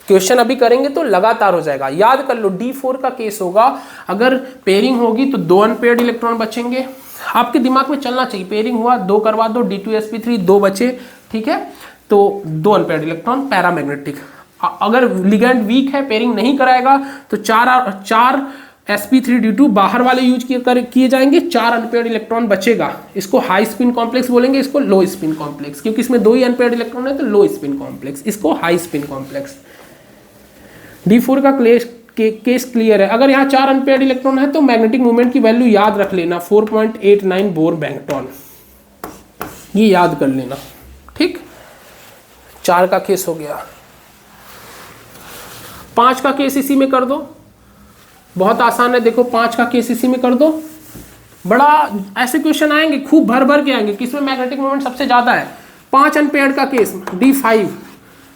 क्वेश्चन अभी करेंगे तो लगातार हो जाएगा। याद कर लो, D4 का केस होगा, अगर पेयरिंग होगी तो 2 अनपेयर्ड इलेक्ट्रॉन बचेंगे। आपके दिमाग में चलना चाहिए, पेयरिंग हुआ 2 करवा दो, D2sp3 2 बचे, ठीक है, तो 2 अनपेयर्ड इलेक्ट्रॉन पैरामैग्नेटिक। अगर लिगैंड वीक है, पेयरिंग नहीं कराएगा तो 4 sp3d2 बाहर वाले यूज किए जाएंगे, 4 अनपेयर्ड इलेक्ट्रॉन बचेगा। इसको हाई स्पिन कॉम्प्लेक्स बोलेंगे, इसको लो स्पिन कॉम्प्लेक्स, क्योंकि इसमें 2 ही अनपेयर्ड इलेक्ट्रॉन है तो लो स्पिन कॉम्प्लेक्स, इसको हाई स्पिन कॉम्प्लेक्स। D4 का केस क्लियर है। अगर यहाँ 4 अनपेयर्ड इलेक्ट्रॉन है तो मैग्नेटिक मोमेंट की वैल्यू याद रख लेना 4.89 बोर मैग्नेट्रॉन, ये याद कर लेना। ठीक, 4 का केस हो गया। 5 का केस इसी में कर दो, बहुत आसान है। देखो 5 का केस इसी में कर दो। बड़ा ऐसे क्वेश्चन आएंगे, खूब भर भर के आएंगे, किसमें मैग्नेटिक मोमेंट सबसे ज्यादा है। 5 अनपेयर्ड का केस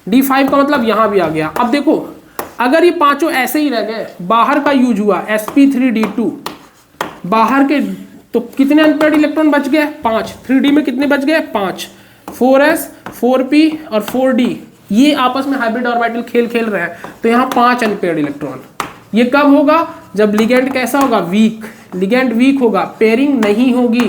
D5 का मतलब यहां भी आ गया। अब देखो अगर ये पांचों ऐसे ही रह गए, बाहर का यूज हुआ sp3d2, बाहर के, तो कितने अनपेयर्ड इलेक्ट्रॉन बच गए? 5। 3d में कितने बच गए? 5। 4s 4p और 4d, ये आपस में हाइब्रिड ऑर्बिटल खेल रहे हैं, तो यहाँ 5 अनपेयर्ड इलेक्ट्रॉन। ये कब होगा? जब लिगेंड कैसा होगा? वीक। लिगेंड वीक होगा, पेयरिंग नहीं होगी,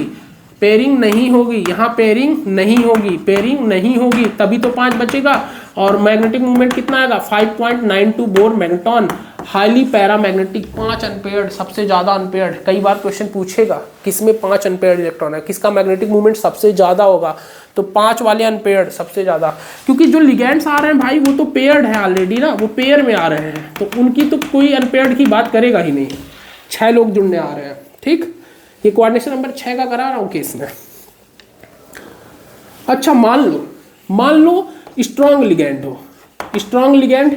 पेयरिंग नहीं होगी, यहाँ पेयरिंग नहीं होगी, पेयरिंग नहीं होगी, तभी तो 5 बचेगा। और मैग्नेटिक मूवमेंट कितना आएगा? 5.92 bore magneton, highly paramagnetic, 5 unpaired, सबसे ज्यादा अनपेयर्ड। कई बार क्वेश्चन पूछेगा किसमें 5 अनपेयर्ड इलेक्ट्रॉन है, किसका मैग्नेटिक मूवमेंट सबसे ज्यादा होगा, तो 5 वाले अनपेयर्ड सबसे ज्यादा, क्योंकि जो लिगेंड्स आ रहे हैं भाई वो तो पेयर्ड है ऑलरेडी ना, वो पेयर में आ रहे हैं, तो उनकी तो कोई अनपेयर्ड की बात करेगा ही नहीं। 6 लोग जुड़ने आ रहे हैं। ठीक, ये कोऑर्डिनेशन नंबर 6 का करा रहा हूं केस में। अच्छा मान लो स्ट्रॉन्ग लिगेंड हो, स्ट्रॉन्ग लिगेंड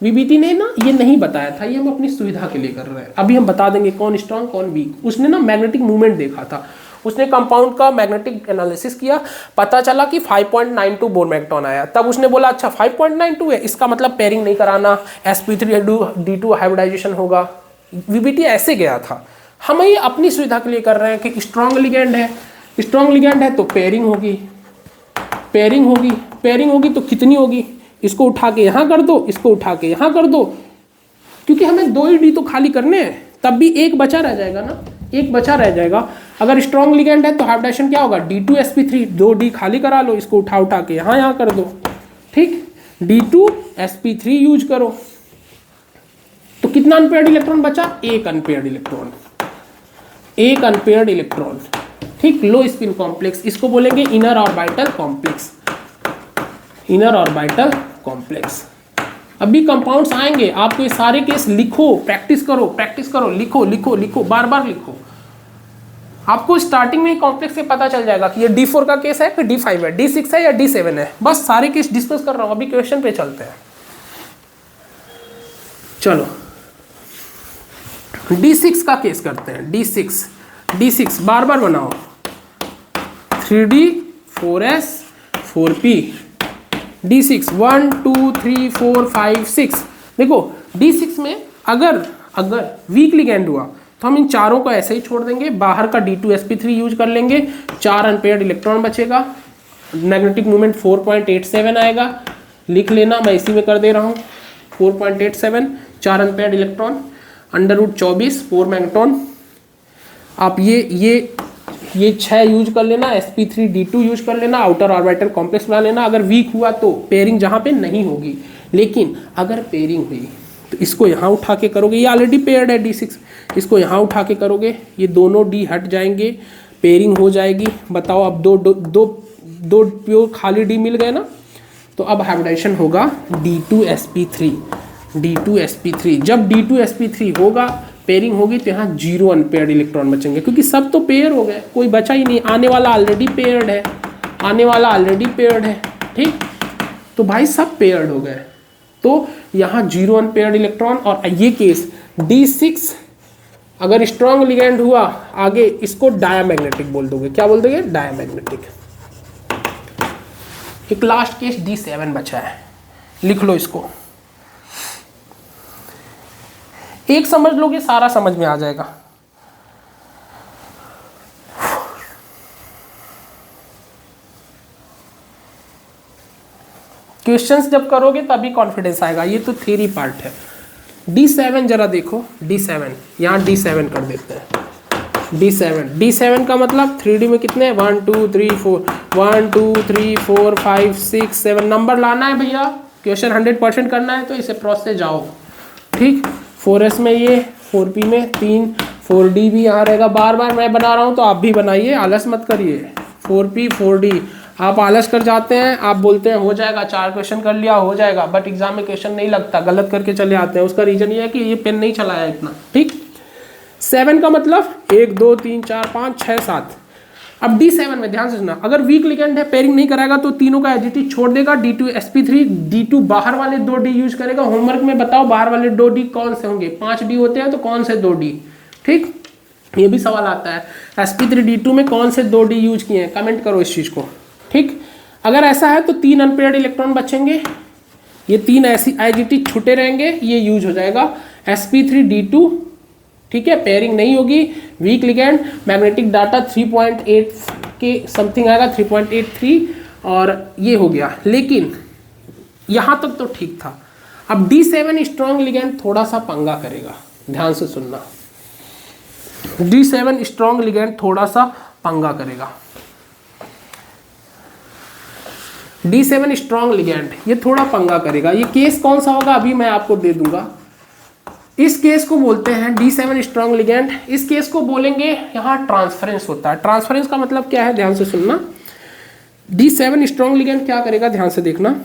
वीबीटी ने ना ये नहीं बताया था, ये हम अपनी सुविधा के लिए कर रहे हैं। अभी हम बता देंगे कौन स्ट्रॉन्ग कौन वीक। उसने ना मैग्नेटिक मूवमेंट देखा था, उसने कंपाउंड का मैग्नेटिक एनालिसिस किया, पता चला कि 5.92 बोर मैग्नेटॉन आया। तब उसने बोला अच्छा 5.92 है, इसका मतलब पेयरिंग नहीं कराना, sp3d2 हाइब्रिडाइजेशन होगा। वीबीटी ऐसे गया था। हम ये अपनी सुविधा के लिए कर रहे हैं कि स्ट्रॉन्ग लिगेंड है, स्ट्रॉन्ग लिगेंड है तो पेयरिंग होगी, पेयरिंग होगी, पेयरिंग होगी तो कितनी होगी? इसको उठा के यहाँ कर दो, इसको उठा के यहाँ कर दो, क्योंकि हमें 2 ही डी तो खाली करने हैं, तब भी एक बचा रह जाएगा ना, एक बचा रह जाएगा। अगर स्ट्रॉन्ग लिगेंड है तो हाइब्रिडाइजेशन क्या होगा? D2sp3, 2 डी खाली करा लो, इसको उठा के यहाँ कर दो। ठीक, D2sp3 यूज करो, तो कितना अनपेयर्ड इलेक्ट्रॉन बचा? एक अनपेयर्ड इलेक्ट्रॉन, एक अनपेयर्ड इलेक्ट्रॉन। ठीक, लो स्पिन कॉम्प्लेक्स, इसको बोलेंगे inner orbital complex, inner orbital complex. अभी कंपाउंड्स आएंगे, आपको ये सारे केस लिखो, प्रैक्टिस करो, लिखो, बार बार लिखो। आपको स्टार्टिंग में ही कॉम्प्लेक्स से पता चल जाएगा कि ये D4 का केस है कि D5 है, D6 है या D7 है। बस सारे केस डिस्कस कर रहा हूं, अभी क्वेश्चन पे चलते हैं। चलो D6 का केस करते हैं। D6 बार बार बनाओ, 3D 4S 4P, D6 1 2 3 4 5 6। देखो D6 में अगर वीक लिगेंड हुआ तो हम इन चारों को ऐसे ही छोड़ देंगे, बाहर का D2sp3 यूज कर लेंगे, 4 अनपेयर्ड इलेक्ट्रॉन बचेगा, मैग्नेटिक मूवमेंट 4.87 आएगा। लिख लेना, मैं इसी में कर दे रहा हूँ 4.87, 4 अनपेयर्ड इलेक्ट्रॉन, √24 4 मैग्नेट्रॉन। आप ये 6 यूज कर लेना, sp3d2 यूज कर लेना, आउटर ऑर्बिटल कॉम्प्लेक्स बना लेना। अगर वीक हुआ तो पेयरिंग जहाँ पे नहीं होगी, लेकिन अगर पेयरिंग हुई तो इसको यहाँ उठा के करोगे, ये ऑलरेडी पेयर्ड है D6, इसको यहाँ उठा के करोगे, ये दोनों D हट जाएंगे, पेयरिंग हो जाएगी। बताओ अब दो प्योर खाली D मिल गए ना, तो अब हाइब्रिडाइजेशन होगा D2sp3। जब D2sp3 होगा, पेयरिंग होगी, तो यहाँ 0 अनपेयर्ड इलेक्ट्रॉन बचेंगे, क्योंकि सब तो पेयर हो गए, कोई बचा ही नहीं। आने वाला ऑलरेडी पेयर्ड है, ठीक, तो भाई सब पेयर्ड हो गए, तो यहाँ 0 अनपेयर्ड इलेक्ट्रॉन। और ये केस D6 अगर स्ट्रॉन्ग लिगेंड हुआ, आगे इसको डायामैग्नेटिक बोल दोगे, क्या बोल दोगे? डायामैग्नेटिक। एक लास्ट केस D7 बचा है, लिख लो इसको। एक समझ लोगे, सारा समझ में आ जाएगा। क्वेश्चंस जब करोगे तभी कॉन्फिडेंस आएगा, ये तो थ्योरी पार्ट है। D7 जरा देखो, D7 यहाँ D7 कर देते हैं। D7 का मतलब 3D में कितने हैं? 1 2 3 4 1 2 3 4 5 6 7 नंबर लाना है भैया, क्वेश्चन 100% करना है तो इसे प्रोसेस से जाओ। ठीक, 4S में ये, 4P में 3, 4D भी यहाँ रहेगा। बार बार मैं बना रहा हूँ तो आप भी बनाइए, आलस मत करिए। 4P 4D आप आलस कर जाते हैं, आप बोलते हैं हो जाएगा, 4 क्वेश्चन कर लिया हो जाएगा, बट एग्जाम में क्वेश्चन नहीं लगता, गलत करके चले आते हैं। उसका रीजन ये है कि ये पेन नहीं चलाया इतना। ठीक, 7 का मतलब 1 2 3 4 5 6 7। अब D7 में ध्यान से सुनना, अगर वीक लिगेंड है, पेयरिंग नहीं कराएगा तो तीनों का एजिटी छोड़ देगा, D2sp3, D2 बाहर वाले 2 D यूज करेगा। होमवर्क में बताओ बाहर वाले 2 D कौन से होंगे, 5 D होते हैं तो कौन से 2 D। ठीक, ये भी सवाल आता है, sp3 D2 में कौन से 2 D यूज किए हैं, कमेंट करो इस चीज को। ठीक, अगर ऐसा है तो 3 अनपेयर्ड इलेक्ट्रॉन बचेंगे, ये 3 ऐसी आईजीटी छूटे रहेंगे, ये यूज हो जाएगा sp3 D2। ठीक है, पेयरिंग नहीं होगी, वीक लिगेंड, मैग्नेटिक डाटा 3.8 के समथिंग आएगा, 3.83, और ये हो गया। लेकिन यहां तक तो ठीक था। अब D7 स्ट्रॉन्ग लिगेंड थोड़ा सा पंगा करेगा, ध्यान से सुनना। D7 स्ट्रॉन्ग लिगेंड थोड़ा सा पंगा करेगा। D7 स्ट्रॉन्ग लिगेंड ये थोड़ा पंगा करेगा। ये केस कौन सा होगा अभी मैं आपको दे दूंगा। इस केस को बोलते हैं D7 स्ट्रॉन्ग लिगेंड। इस केस को बोलेंगे, यहाँ ट्रांसफरेंस होता है। ट्रांसफरेंस का मतलब क्या है, ध्यान से सुनना। D7 स्ट्रॉन्ग लिगेंड क्या करेगा, ध्यान से देखना,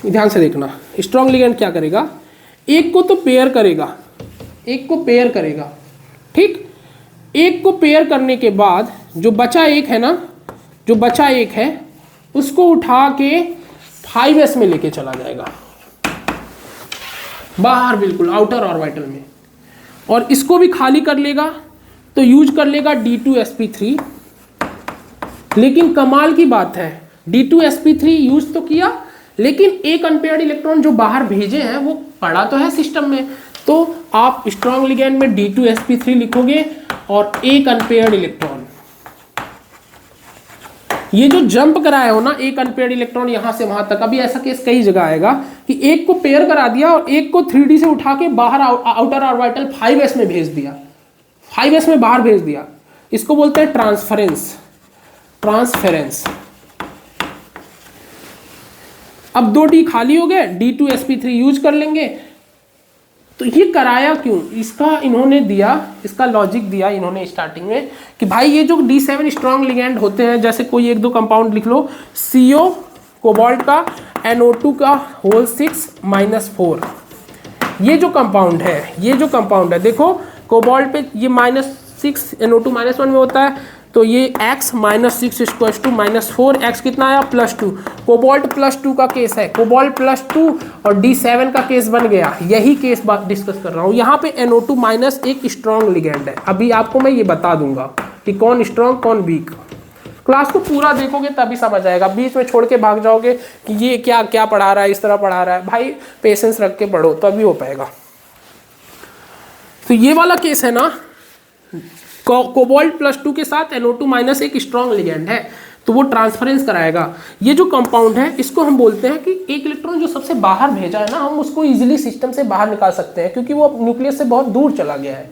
ध्यान से देखना। स्ट्रॉन्ग लिगेंड क्या करेगा, एक को तो पेयर करेगा, एक को पेयर करेगा। ठीक, एक को पेयर करने के बाद जो बचा एक है ना, जो बचा एक है उसको उठा के 5s में लेके चला जाएगा, बाहर बिल्कुल आउटर ऑर्बिटल में, और इसको भी खाली कर लेगा तो यूज कर लेगा D2sp3। लेकिन कमाल की बात है, D2sp3 यूज तो किया, लेकिन एक अनपेयर्ड इलेक्ट्रॉन जो बाहर भेजे हैं वो पड़ा तो है सिस्टम में। तो आप स्ट्रॉन्ग लिगेंड में D2sp3 लिखोगे और एक अनपेयर्ड इलेक्ट्रॉन, ये जो जंप कराया हो ना एक अनपेयर्ड इलेक्ट्रॉन यहां से वहां तक, अभी ऐसा केस कई जगह आएगा कि एक को पेयर करा दिया और एक को 3D से उठा के बाहर आउटर ऑर्बिटल 5s में भेज दिया, 5s में बाहर भेज दिया। इसको बोलते हैं ट्रांसफरेंस, ट्रांसफेरेंस। अब 2D खाली हो गए, D2sp3 यूज कर लेंगे। तो ये कराया क्यों, इसका इन्होंने दिया, इसका लॉजिक दिया इन्होंने स्टार्टिंग में कि भाई ये जो D7 स्ट्रॉन्ग लिगेंड होते हैं, जैसे कोई 1 2 कंपाउंड लिख लो, CO कोबाल्ट का, NO2 का होल 6-4, ये जो कंपाउंड है, ये जो कंपाउंड है देखो, कोबाल्ट पे ये -6 NO2 -1 में होता है, तो ये x -6 इक्वल्स टू -4, x कितना आया +2। कोबाल्ट +2 का केस है, कोबाल्ट +2 और D7 का केस बन गया। यही केस बात डिस्कस कर रहा हूँ। यहाँ पे NO2 - एक स्ट्रॉन्ग लिगेंड है। अभी आपको मैं ये बता दूंगा कि कौन स्ट्रॉन्ग कौन वीक। क्लास को पूरा देखोगे तभी समझ आएगा, बीच में छोड़ के भाग जाओगे कि ये क्या क्या पढ़ा रहा है, इस तरह पढ़ा रहा है। भाई पेशेंस रख के पढ़ो तभी हो पाएगा। तो ये वाला केस है ना, कोबाल्ट +2 के साथ NO2 - एक स्ट्रॉन्ग लिगेंड है, तो वो ट्रांसफरेंस कराएगा। ये जो कंपाउंड है इसको हम बोलते हैं कि एक इलेक्ट्रॉन जो सबसे बाहर भेजा है ना, हम उसको इजीली सिस्टम से बाहर निकाल सकते हैं क्योंकि वो न्यूक्लियस से बहुत दूर चला गया है।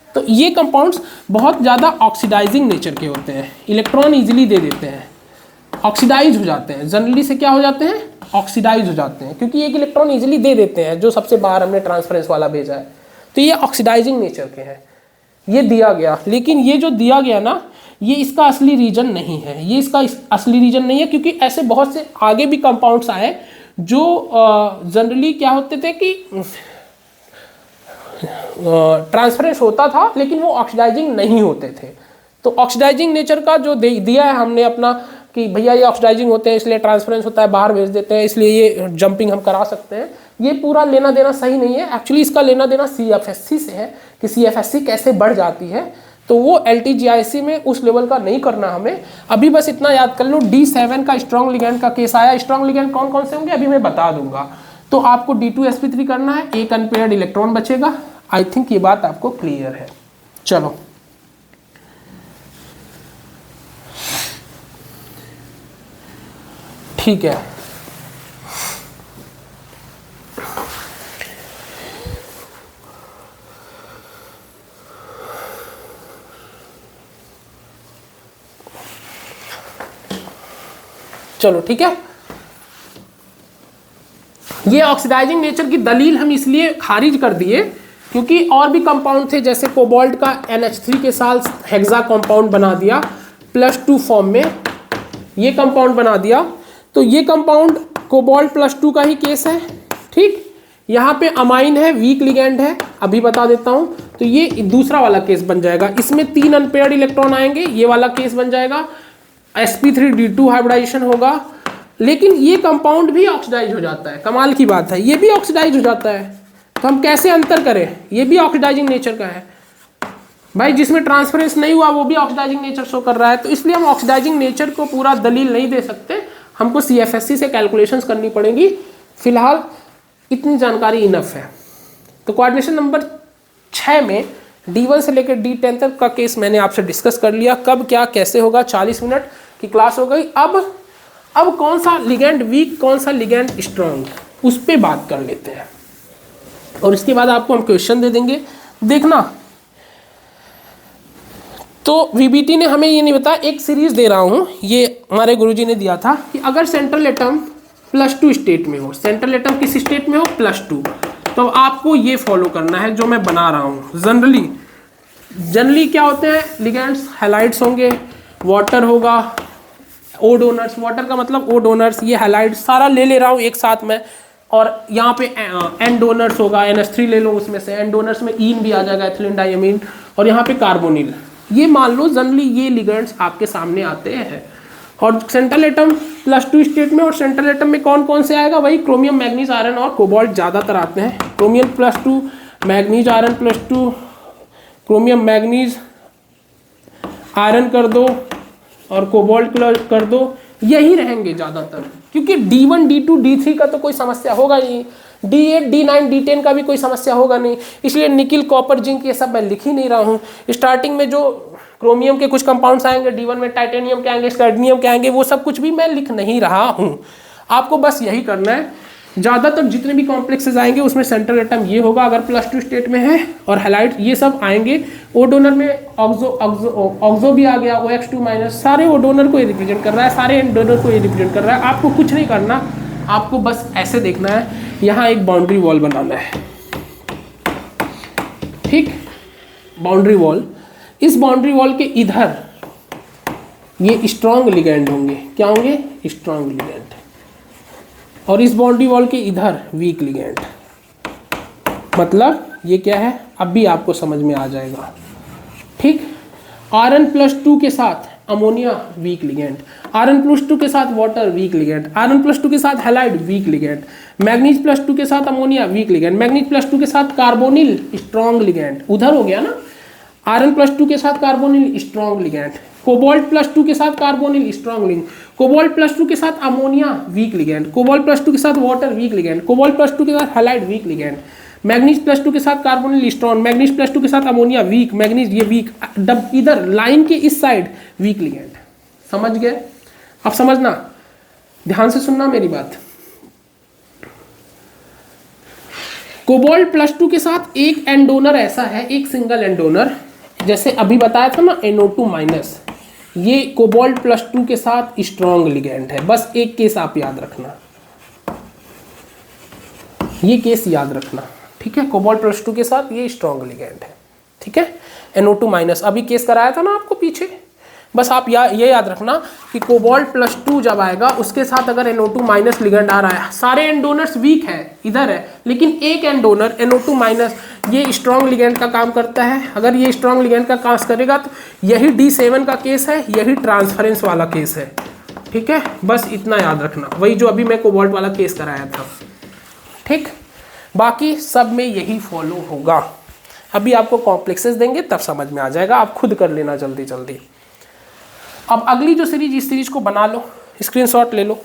तो ये कंपाउंड्स बहुत ज़्यादा ऑक्सीडाइजिंग नेचर के होते हैं, इलेक्ट्रॉन इजीली दे देते हैं, ऑक्सीडाइज हो जाते हैं। जनरली से क्या हो जाते हैं, ऑक्सीडाइज हो जाते हैं, क्योंकि एक इलेक्ट्रॉन इजीली दे देते हैं जो सबसे बाहर हमने ट्रांसफरेंस वाला भेजा है। तो ये ऑक्सीडाइजिंग नेचर के हैं, ये दिया गया। लेकिन ये जो दिया गया ना, ये इसका असली रीजन नहीं है, ये इसका असली रीजन नहीं है, क्योंकि ऐसे बहुत से आगे भी कंपाउंड्स आए जो जनरली क्या होते थे कि ट्रांसफरेंस होता था लेकिन वो ऑक्सीडाइजिंग नहीं होते थे। तो ऑक्सीडाइजिंग नेचर का जो दिया है हमने अपना कि भैया ये ऑक्सीडाइजिंग होते हैं इसलिए ट्रांसफरेंस होता है, बाहर भेज देते हैं इसलिए ये जंपिंग हम करा सकते हैं, ये पूरा लेना देना सही नहीं है। एक्चुअली इसका लेना देना CFSC से है कि CFSC कैसे बढ़ जाती है, तो वो LTGIC में उस लेवल का नहीं करना हमें। अभी बस इतना याद कर लो, D7 का स्ट्रॉन्ग लिगेंड का केस आया। स्ट्रॉन्ग लिगेंड कौन कौन से होंगे अभी मैं बता दूंगा। तो आपको D2sp3 करना है, एक अनपेयर्ड इलेक्ट्रॉन बचेगा। आई थिंक ये बात आपको क्लियर है। चलो ठीक है, चलो ठीक है। ये ऑक्सीडाइजिंग नेचर की दलील हम इसलिए खारिज कर दिए क्योंकि और भी कंपाउंड थे, जैसे कोबाल्ट का NH3 के साथ हेक्सा कंपाउंड बना दिया, +2 फॉर्म में ये कंपाउंड बना दिया। तो ये कंपाउंड कोबाल्ट +2 का ही केस है, ठीक। यहाँ पे अमाइन है, वीक लिगेंड है, अभी बता देता हूँ। तो ये दूसरा वाला केस बन जाएगा, इसमें 3 अनपेयर्ड इलेक्ट्रॉन आएंगे, ये वाला केस बन जाएगा, sp3d2 हाइब्रिडाइजेशन होगा। लेकिन ये कंपाउंड भी ऑक्सीडाइज हो जाता है, कमाल की बात है, ये भी ऑक्सीडाइज हो जाता है। तो हम कैसे अंतर करें, ये भी ऑक्सीडाइजिंग नेचर का है भाई, जिसमें ट्रांसफरेंस नहीं हुआ वो भी ऑक्सीडाइजिंग नेचर शो कर रहा है। तो इसलिए हम ऑक्सीडाइजिंग नेचर को पूरा दलील नहीं दे सकते, हमको CFSC से कैलकुलेशंस करनी पड़ेगी। फिलहाल इतनी जानकारी इनफ है। तो कोऑर्डिनेशन नंबर 6 में D1 से लेकर D10 तक का केस मैंने आपसे डिस्कस कर लिया, कब क्या कैसे होगा। 40 मिनट की क्लास हो गई। अब कौन सा लिगेंड वीक, कौन सा लिगेंड स्ट्रॉन्ग, उस पर बात कर लेते हैं। और इसके बाद आपको हम क्वेश्चन दे देंगे, देखना। तो VBT ने हमें ये नहीं बताया, एक सीरीज दे रहा हूँ, ये हमारे गुरुजी ने दिया था कि अगर सेंट्रल एटम +2 स्टेट में हो, सेंट्रल एटम किस स्टेट में हो, +2, तो आपको ये फॉलो करना है जो मैं बना रहा हूँ। जनरली क्या होते हैं लिगेंड्स, हैलाइड्स होंगे, वाटर होगा, ओ डोनर्स, वाटर का मतलब ओ डोनर्स, ये हैलाइड सारा ले रहा हूँ एक साथ में। और यहाँ पे एन डोनर्स होगा, NH3 ले लो, उसमें से एन डोनर्स में ईन भी आ जाएगा, एथिलीन डाइमीन, और यहाँ पे कार्बोनिल। ये मान लो जनरली ये लिगेंड्स आपके सामने आते हैं। और सेंट्रल एटम +2 स्टेट में, और सेंट्रल एटम में कौन कौन से आएगा, वही क्रोमियम, मैग्नीज, आयरन और कोबाल्ट ज़्यादातर आते हैं। Chromium +2, manganese iron +2, chromium manganese iron कर दो और कोबाल्ट कर दो, यही रहेंगे ज़्यादातर। क्योंकि D1, D2, D3 का तो कोई समस्या होगा नहीं, D8, D9, D10 का भी कोई समस्या होगा नहीं, इसलिए निकिल, कॉपर, जिंक ये सब मैं लिख ही नहीं रहा हूँ। स्टार्टिंग में जो क्रोमियम के कुछ कंपाउंड्स आएंगे, D1 में टाइटेनियम के आएंगे, कैडमियम के आएंगे, वो सब कुछ भी मैं लिख नहीं रहा हूँ। आपको बस यही करना है। ज़्यादातर जितने भी कॉम्प्लेक्सेस आएंगे उसमें सेंट्रल एटम ये होगा अगर +2 स्टेट में है, और हैलाइड ये सब आएंगे। ओ डोनर में ऑक्सो भी आ गया, OX2-, सारे ओ डोनर को ये रिप्रेजेंट कर रहा है, सारे एन डोनर को ये रिप्रेजेंट कर रहा है। आपको कुछ नहीं करना, आपको बस ऐसे देखना है, यहाँ एक बाउंड्री वॉल बनाना है, ठीक, बाउंड्री वॉल। इस बाउंड्री वॉल के इधर ये स्ट्रॉन्ग लिगेंड होंगे, क्या होंगे, स्ट्रॉन्ग लिगेंड, और इस बाउंड्री वॉल के इधर वीक लिगेंड। मतलब ये क्या है, अब भी आपको समझ में आ जाएगा, ठीक। आयरन +2 के साथ अमोनिया वीक लिगेंड, आयरन +2 के साथ वाटर वीक लिगेंड, आयरन +2 के साथ हैलाइड वीक लिगेंड, मैग्नीज +2 के साथ अमोनिया वीक लिगेंड, मैग्नीज +2 के साथ कार्बोनिल स्ट्रॉन्ग लिगेंड, उधर हो गया ना, आयरन +2 के साथ कार्बोनिल स्ट्रॉन्ग लिगेंड, कोबाल्ट +2 के साथ कार्बोनिल स्ट्रॉन्ग लिगेंड, कोबाल्ट +2 के साथ अमोनिया वीक लिगेंड, कोबाल्ट +2 के साथ वाटर वीक लिगेंड, कोबाल्ट +2 के साथ हैलाइड वीक लिगेंड, मैग्नीज +2 के साथ कार्बोनिल स्ट्रॉन्ग, मैग्नीज +2 के साथ अमोनिया वीक, मैग्नीज ये वीक, इधर लाइन के इस साइड वीक लिगेंड। समझ गए? अब समझना, ध्यान से सुनना मेरी बात। कोबाल्ट +2 के साथ एक एन डोनर ऐसा है, एक सिंगल एन डोनर, जैसे अभी बताया था ना NO2-, ये कोबाल्ट +2 के साथ स्ट्रॉन्ग लिगेंड है। बस एक केस आप याद रखना, ये केस याद रखना, ठीक है। कोबाल्ट +2 के साथ ये स्ट्रॉन्ग लिगेंड है, ठीक है। NO2-, अभी केस कराया था ना आपको पीछे। बस आप ये याद रखना कि कोबाल्ट +2 जब आएगा उसके साथ अगर NO2- लिगेंड आ रहा है, सारे एन डोनर्स वीक है इधर है, लेकिन एक एन डोनर NO2- ये स्ट्रॉन्ग लिगेंड का काम करता है। अगर ये स्ट्रॉन्ग लिगेंड का काम करेगा तो यही D7 का केस है, यही ट्रांसफरेंस वाला केस है, ठीक है। बस इतना याद रखना, वही जो अभी मैं कोबाल्ट वाला केस कराया था, ठीक। बाकी सब में यही फॉलो होगा। अभी आपको कॉम्प्लेक्सेस देंगे तब समझ में आ जाएगा, आप खुद कर लेना जल्दी जल्दी। अब अगली जो सीरीज, इस सीरीज को बना लो, स्क्रीनशॉट ले लो।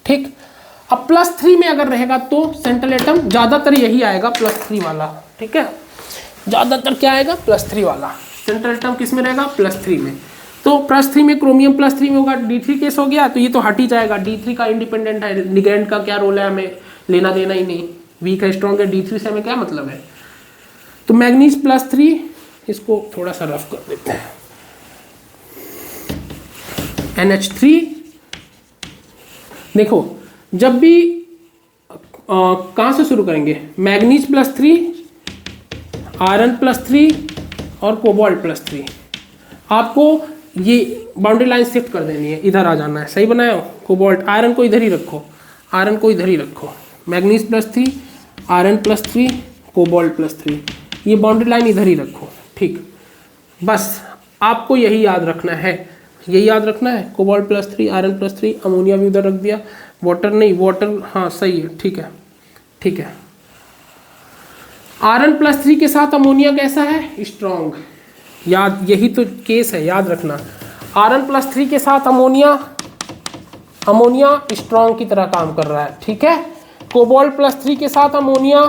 ठीक, अब +3 में अगर रहेगा तो सेंट्रल एटम ज्यादातर यही आएगा, +3 वाला, ठीक है। ज्यादातर क्या आएगा, +3 वाला। सेंट्रल एटम किस में रहेगा, +3 में। तो +3 में क्रोमियम +3 में होगा, D3 केस हो गया तो ये तो हट ही जाएगा। D3 का इंडिपेंडेंट है, लिगेंड का क्या रोल है हमें लेना देना ही नहीं, वीक है स्ट्रॉन्ग है, D3 से हमें क्या मतलब है। तो मैग्नीज +3, इसको थोड़ा सा रफ कर देते हैं। NH3। देखो जब भी कहाँ से शुरू करेंगे, मैग्नीज +3, आयरन +3 और कोबाल्ट +3। आपको ये बाउंड्री लाइन शिफ्ट कर देनी है, इधर आ जाना है। सही बनाया हो? कोबाल्ट, आयरन को इधर ही रखो, आयरन को इधर ही रखो, मैग्नीज +3, आयरन +3, कोबाल्ट +3, ये बाउंड्री लाइन इधर ही रखो। ठीक, बस आपको यही याद रखना है, यही याद रखना है। कोबाल्ट +3, आयरन +3, अमोनिया भी उधर रख दिया, वाटर नहीं, वाटर हाँ सही है, ठीक है ठीक है। आयरन +3 के साथ अमोनिया कैसा है? स्ट्रॉन्ग। याद, यही तो केस है, याद रखना। आयरन +3 के साथ अमोनिया, अमोनिया स्ट्रॉन्ग की तरह काम कर रहा है, ठीक है। कोबाल्ट +3 के साथ अमोनिया,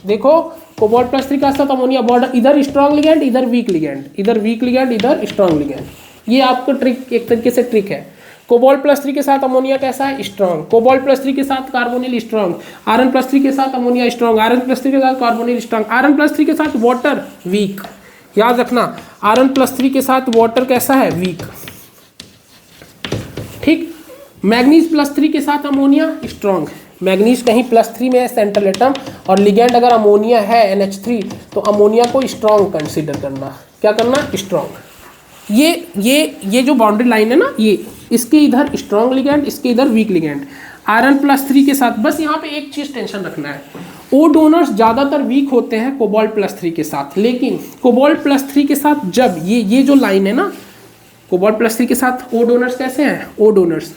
देखो कोबाल्ट +3 के साथ अमोनिया बॉर्डर, इधर स्ट्रॉन्ग लिगेंड, इधर वीक लिगेंड, इधर वीक लिगेंड, इधर स्ट्रॉन्ग लिगेंड। ये आपको ट्रिक, एक तरीके से ट्रिक है। कोबाल्ट +3 के साथ अमोनिया कैसा है? स्ट्रॉन्ग। कोबाल्ट +3 के साथ कार्बोनिल स्ट्रॉन्ग, आयरन +3 के साथ अमोनिया स्ट्रॉन्ग, आयरन +3 के साथ कार्बोनिल स्ट्रॉन्ग, आयरन +3 के साथ वाटर वीक। याद रखना, आयरन +3 के साथ वाटर कैसा है? वीक। ठीक, मैग्नीज +3 के साथ अमोनिया स्ट्रॉन्ग। मैग्नीज कहीं +3 में है सेंट्रल एटम, और लिगेंड अगर अमोनिया है NH3, तो अमोनिया को स्ट्रॉन्ग कंसीडर करना। क्या करना? स्ट्रॉन्ग। ये जो बाउंड्री लाइन है ना, ये इसके इधर स्ट्रॉन्ग लिगेंड, इसके इधर वीक लिगेंड। आयरन +3 के साथ, बस यहाँ पे एक चीज टेंशन रखना है, ओ डोनर्स ज्यादातर वीक होते हैं कोबाल्ट +3 के साथ, लेकिन कोबाल्ट +3 के साथ जब ये जो लाइन है ना, कोबाल्ट +3 के साथ ओ डोनर्स कैसे हैं? ओ डोनर्स,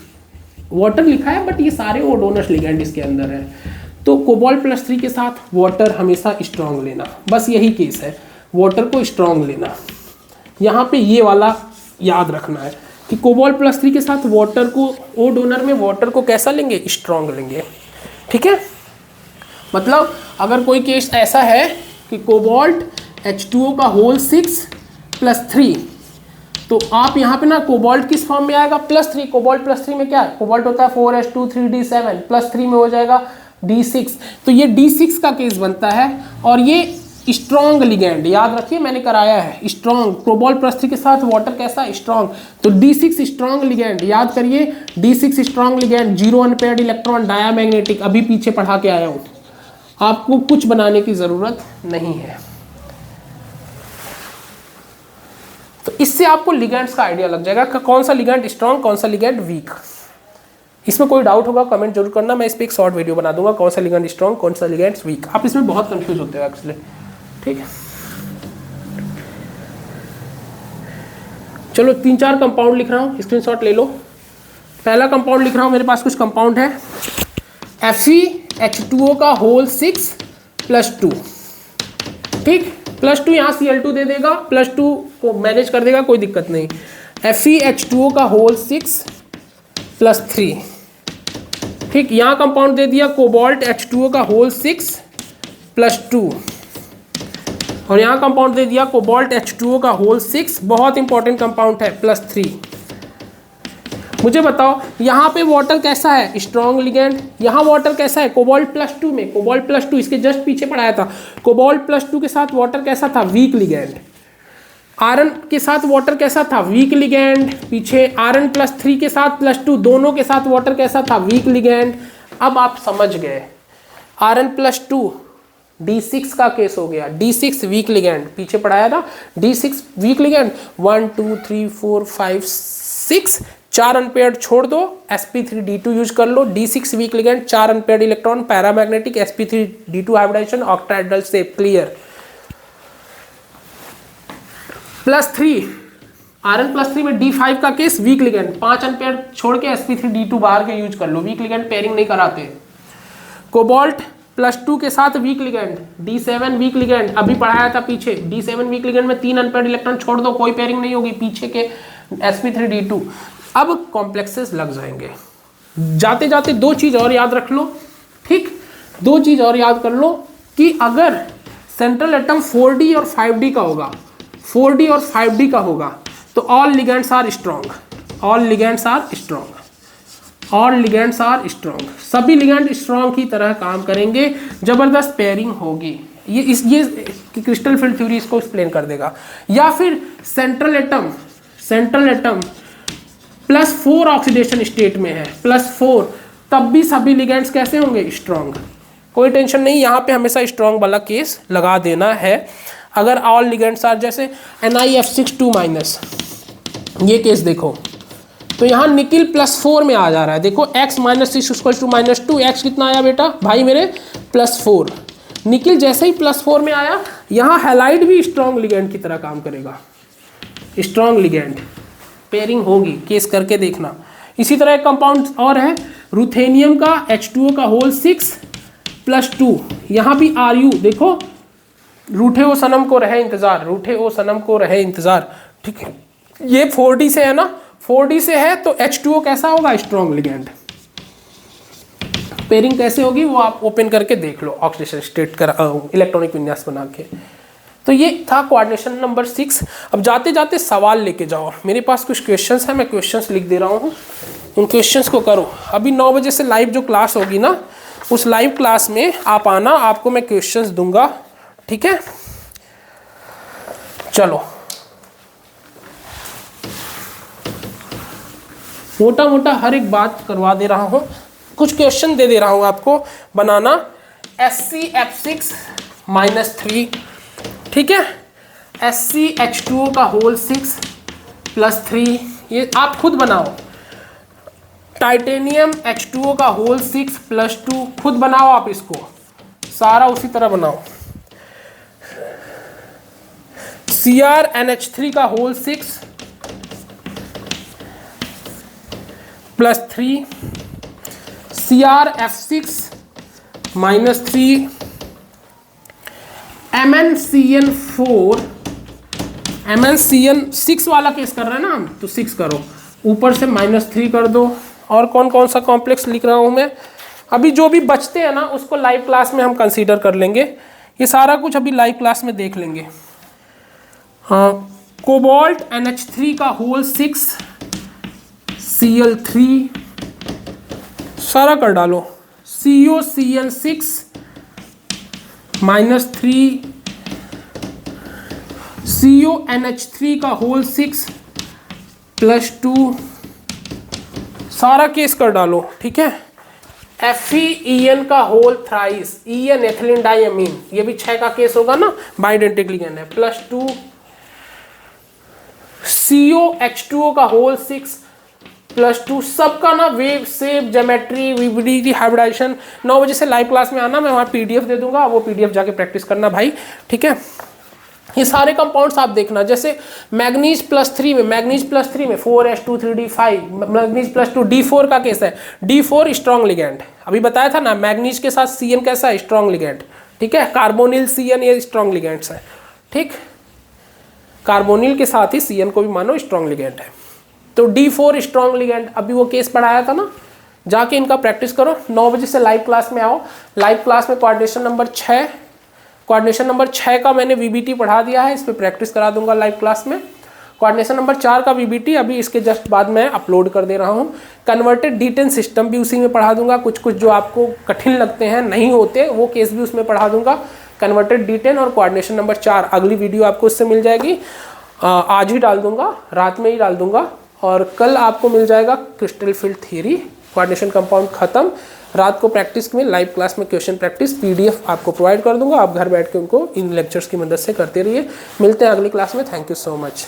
वाटर लिखा है बट ये सारे ओ डोनर्स लिगेंड इसके अंदर है। तो कोबाल्ट +3 के साथ वाटर हमेशा स्ट्रॉन्ग लेना, बस यही केस है, वाटर को स्ट्रॉन्ग लेना। यहाँ पे ये वाला याद रखना है कि कोबाल्ट +3 के साथ वाटर को, ओ डोनर में वाटर को कैसा लेंगे? स्ट्रॉन्ग लेंगे। ठीक है, मतलब अगर कोई केस ऐसा है कि कोबाल्ट H2O का होल 6 + 3, तो आप यहाँ पे ना कोबाल्ट किस फॉर्म में आएगा? +3। कोबाल्ट +3 में क्या है? कोबाल्ट होता है 4s2 3d7, +3 में हो जाएगा d6। तो ये d6 का केस बनता है, और ये स्ट्रॉन्ग लिगेंड, याद रखिए मैंने कराया है, स्ट्रॉन्ग। कोबाल्ट +3 के साथ वाटर कैसा? स्ट्रॉन्ग। तो d6 स्ट्रॉन्ग लिगेंड, याद करिए d6 strong ligand, 0 unpaired electron, diamagnetic, अभी पीछे पढ़ा के आया हूँ, आपको कुछ बनाने की जरूरत नहीं है। तो इससे आपको लिगेंड्स का आइडिया लग जाएगा कि कौन सा लिगेंड स्ट्रॉन्ग, कौन सा लिगेंड वीक। इसमें कोई डाउट होगा कमेंट जरूर करना, मैं इस पर एक शॉर्ट वीडियो बना दूंगा, कौन सा लिगेंड स्ट्रॉन्ग, कौन सा लिगेंड वीक। आप इसमें बहुत कंफ्यूज होते हो एक्चुअली। ठीक है, चलो 3-4 कंपाउंड लिख रहा हूँ, स्क्रीनशॉट ले लो। पहला कंपाउंड लिख रहा हूँ, मेरे पास कुछ कंपाउंड है, FeH2O का होल 6 + 2। ठीक, +2 यहाँ Cl2 दे देगा, +2 को मैनेज कर देगा, कोई दिक्कत नहीं। FeH2O का होल 6 + 3। ठीक, यहाँ कंपाउंड दे दिया कोबाल्ट H2O का होल 6 + 2, और यहाँ कंपाउंड दे दिया कोबाल्ट H2O का होल 6, बहुत इंपॉर्टेंट कंपाउंड है, +3। मुझे बताओ यहाँ पे वाटर कैसा है? Strong ligand. यहाँ वाटर कैसा है? कोबाल्ट +2 में, कोबाल्ट +2 इसके जस्ट पीछे पढ़ाया था, कोबाल्ट +2 के साथ वाटर कैसा था? Week ligand. आयरन के साथ वाटर कैसा था? Week ligand. पीछे आयरन +3 के साथ +2 दोनों के साथ वाटर कैसा था? Week ligand. अब आप समझ गए, आयरन +2 D6 का केस हो गया, D6 वीक लिगेंड, पीछे पढ़ाया था D6 वीक लिगेंड, 1 2 3 4 5 6, 4 अनपेयर्ड छोड़ दो, sp3d2 यूज कर लो, D6 weak ligand, 4 unpaired electron, paramagnetic, sp3d2 hybridization, octahedral shape, clear. +3 iron +3 में D5 का केस, वीक लिगेंड, 5 अनपेयर्ड छोड़ के sp3d2 बाहर के यूज कर लो, वीक लिगेंड पेयरिंग नहीं कराते। कोबाल्ट +2 के साथ week ligand, D7 week ligand, अभी पढ़ाया था पीछे, D7 वीक लिगेंड में 3 अनपेयर्ड इलेक्ट्रॉन छोड़ दो, कोई पेयरिंग नहीं होगी, पीछे के sp3d2। अब कॉम्प्लेक्सेस लग जाएंगे। जाते जाते 2 चीज और याद रख लो। ठीक, 2 चीज और याद कर लो कि अगर सेंट्रल एटम 4d और 5d का होगा, 4d और 5d का होगा, तो all ligands are strong, all ligands are strong, all ligands are strong. सभी लिगेंड स्ट्रॉन्ग की तरह काम करेंगे, जबरदस्त पेयरिंग होगी। ये क्रिस्टल फील्ड थ्योरी इसको एक्सप्लेन कर देगा। या फिर सेंट्रल एटम +4 ऑक्सीडेशन स्टेट में है, +4, तब भी सभी लिगेंड्स कैसे होंगे? स्ट्रॉन्ग। कोई टेंशन नहीं, यहाँ पे हमेशा स्ट्रॉन्ग वाला केस लगा देना है। अगर ऑल लिगेंड्स आर, जैसे NiF6 ये केस देखो, तो यहाँ निकिल +4 में आ जा रहा है। देखो x -6 = -2, x कितना आया बेटा भाई मेरे? +4। निकिल जैसे ही +4 में आया, यहाँ हैलाइड भी स्ट्रॉन्ग लिगेंड की तरह काम करेगा, स्ट्रॉन्ग लिगेंड, पेयरिंग होगी, केस करके देखना। इसी तरह एक कंपाउंड और है रुथेनियम का H2O का होल 6 +2, यहाँ भी Ru, देखो रूठे ओ सनम को रहे इंतजार, रूठे ओ सनम को रहे इंतजार, ठीक है। ये 4D से है ना, 4D से है तो H2O कैसा होगा? Strong ligand. पेयरिंग कैसे होगी वो आप ओपन करके देख लो, ऑक्सीडेशन स्टेट कर इलेक्ट्रॉनिक विन्यास बना के। तो ये था कोऑर्डिनेशन नंबर 6। अब जाते जाते सवाल लेके जाओ, मेरे पास कुछ क्वेश्चंस हैं, मैं क्वेश्चंस लिख दे रहा हूँ, उन क्वेश्चंस को करो। अभी 9 बजे से लाइव जो क्लास होगी ना, उस लाइव क्लास में आप आना, आपको मैं क्वेश्चंस दूंगा, ठीक है। चलो मोटा मोटा हर एक बात करवा दे रहा हूँ, कुछ क्वेश्चन दे दे रहा हूँ आपको बनाना। SCF6-3, ठीक है, SCH2O का होल 6 +3, ये आप खुद बनाओ। टाइटेनियम H2O का होल 6 +2, खुद बनाओ आप इसको, सारा उसी तरह बनाओ। CrNH3 का होल 6 +3, CrF6-3, MnCN6 वाला केस कर रहे हैं ना हम, तो 6 करो, ऊपर से -3 कर दो। और कौन कौन सा कॉम्प्लेक्स लिख रहा हूँ मैं, अभी जो भी बचते हैं ना उसको लाइव क्लास में हम कंसीडर कर लेंगे, ये सारा कुछ अभी लाइव क्लास में देख लेंगे। हाँ, कोबाल्ट NH3 का होल 6 Cl3, सारा कर डालो। COCN6-3, CONH3 का होल 6 +2, सारा केस कर डालो, ठीक है। FeEN का होल थ्राइस, EN एथिलीन डाइअमीन, ये भी 6 का केस होगा ना, बाइडेंटिक लिगेंड है, +2। COH2O का होल 6 +2, सबका ना wave shape, geometry, vividity, hybridisation. 9 बजे से लाइव क्लास में आना, मैं वहाँ PDF दे दूंगा, वो PDF जाके प्रैक्टिस करना भाई, ठीक है। ये सारे कंपाउंड्स आप देखना, जैसे मैग्नीज +3 में, मैग्नीज +3 में 4s2 3d5, मैग्नीज +2 D4 का केस है, D4 स्ट्रॉन्ग लिगेंड, अभी बताया था ना, मैग्नीज के साथ CN कैसा है? स्ट्रॉन्ग लिगेंड, ठीक है। कार्बोनिल CN ये स्ट्रॉन्ग लिगेंड्स है, ठीक। कार्बोनिल के साथ ही CN को भी मानो स्ट्रॉन्ग लिगेंड है, तो D4 स्ट्रॉन्ग लिगेंड, अभी वो केस पढ़ाया था ना, जाके इनका प्रैक्टिस करो। 9 बजे से लाइव क्लास में आओ, लाइव क्लास में कोऑर्डिनेशन नंबर 6 का मैंने VBT पढ़ा दिया है, इस पर प्रैक्टिस करा दूंगा लाइव क्लास में। कोऑर्डिनेशन नंबर 4 का VBT अभी इसके जस्ट बाद मैं अपलोड कर दे रहा हूँ। कन्वर्टेड D10 सिस्टम भी उसी में पढ़ा दूंगा, कुछ कुछ जो आपको कठिन लगते हैं, नहीं होते, वो केस भी उसमें पढ़ा दूंगा। कन्वर्टेड D10 और कोऑर्डिनेशन नंबर 4, अगली वीडियो आपको उससे मिल जाएगी, आज ही डाल दूंगा, रात में ही डाल दूंगा। और कल आपको मिल जाएगा crystal field theory, coordination compound खत्म। रात को प्रैक्टिस में लाइव क्लास में क्वेश्चन प्रैक्टिस PDF आपको प्रोवाइड कर दूंगा, आप घर बैठ के उनको इन लेक्चर्स की मदद से करते रहिए। मिलते हैं अगली क्लास में, थैंक यू सो मच।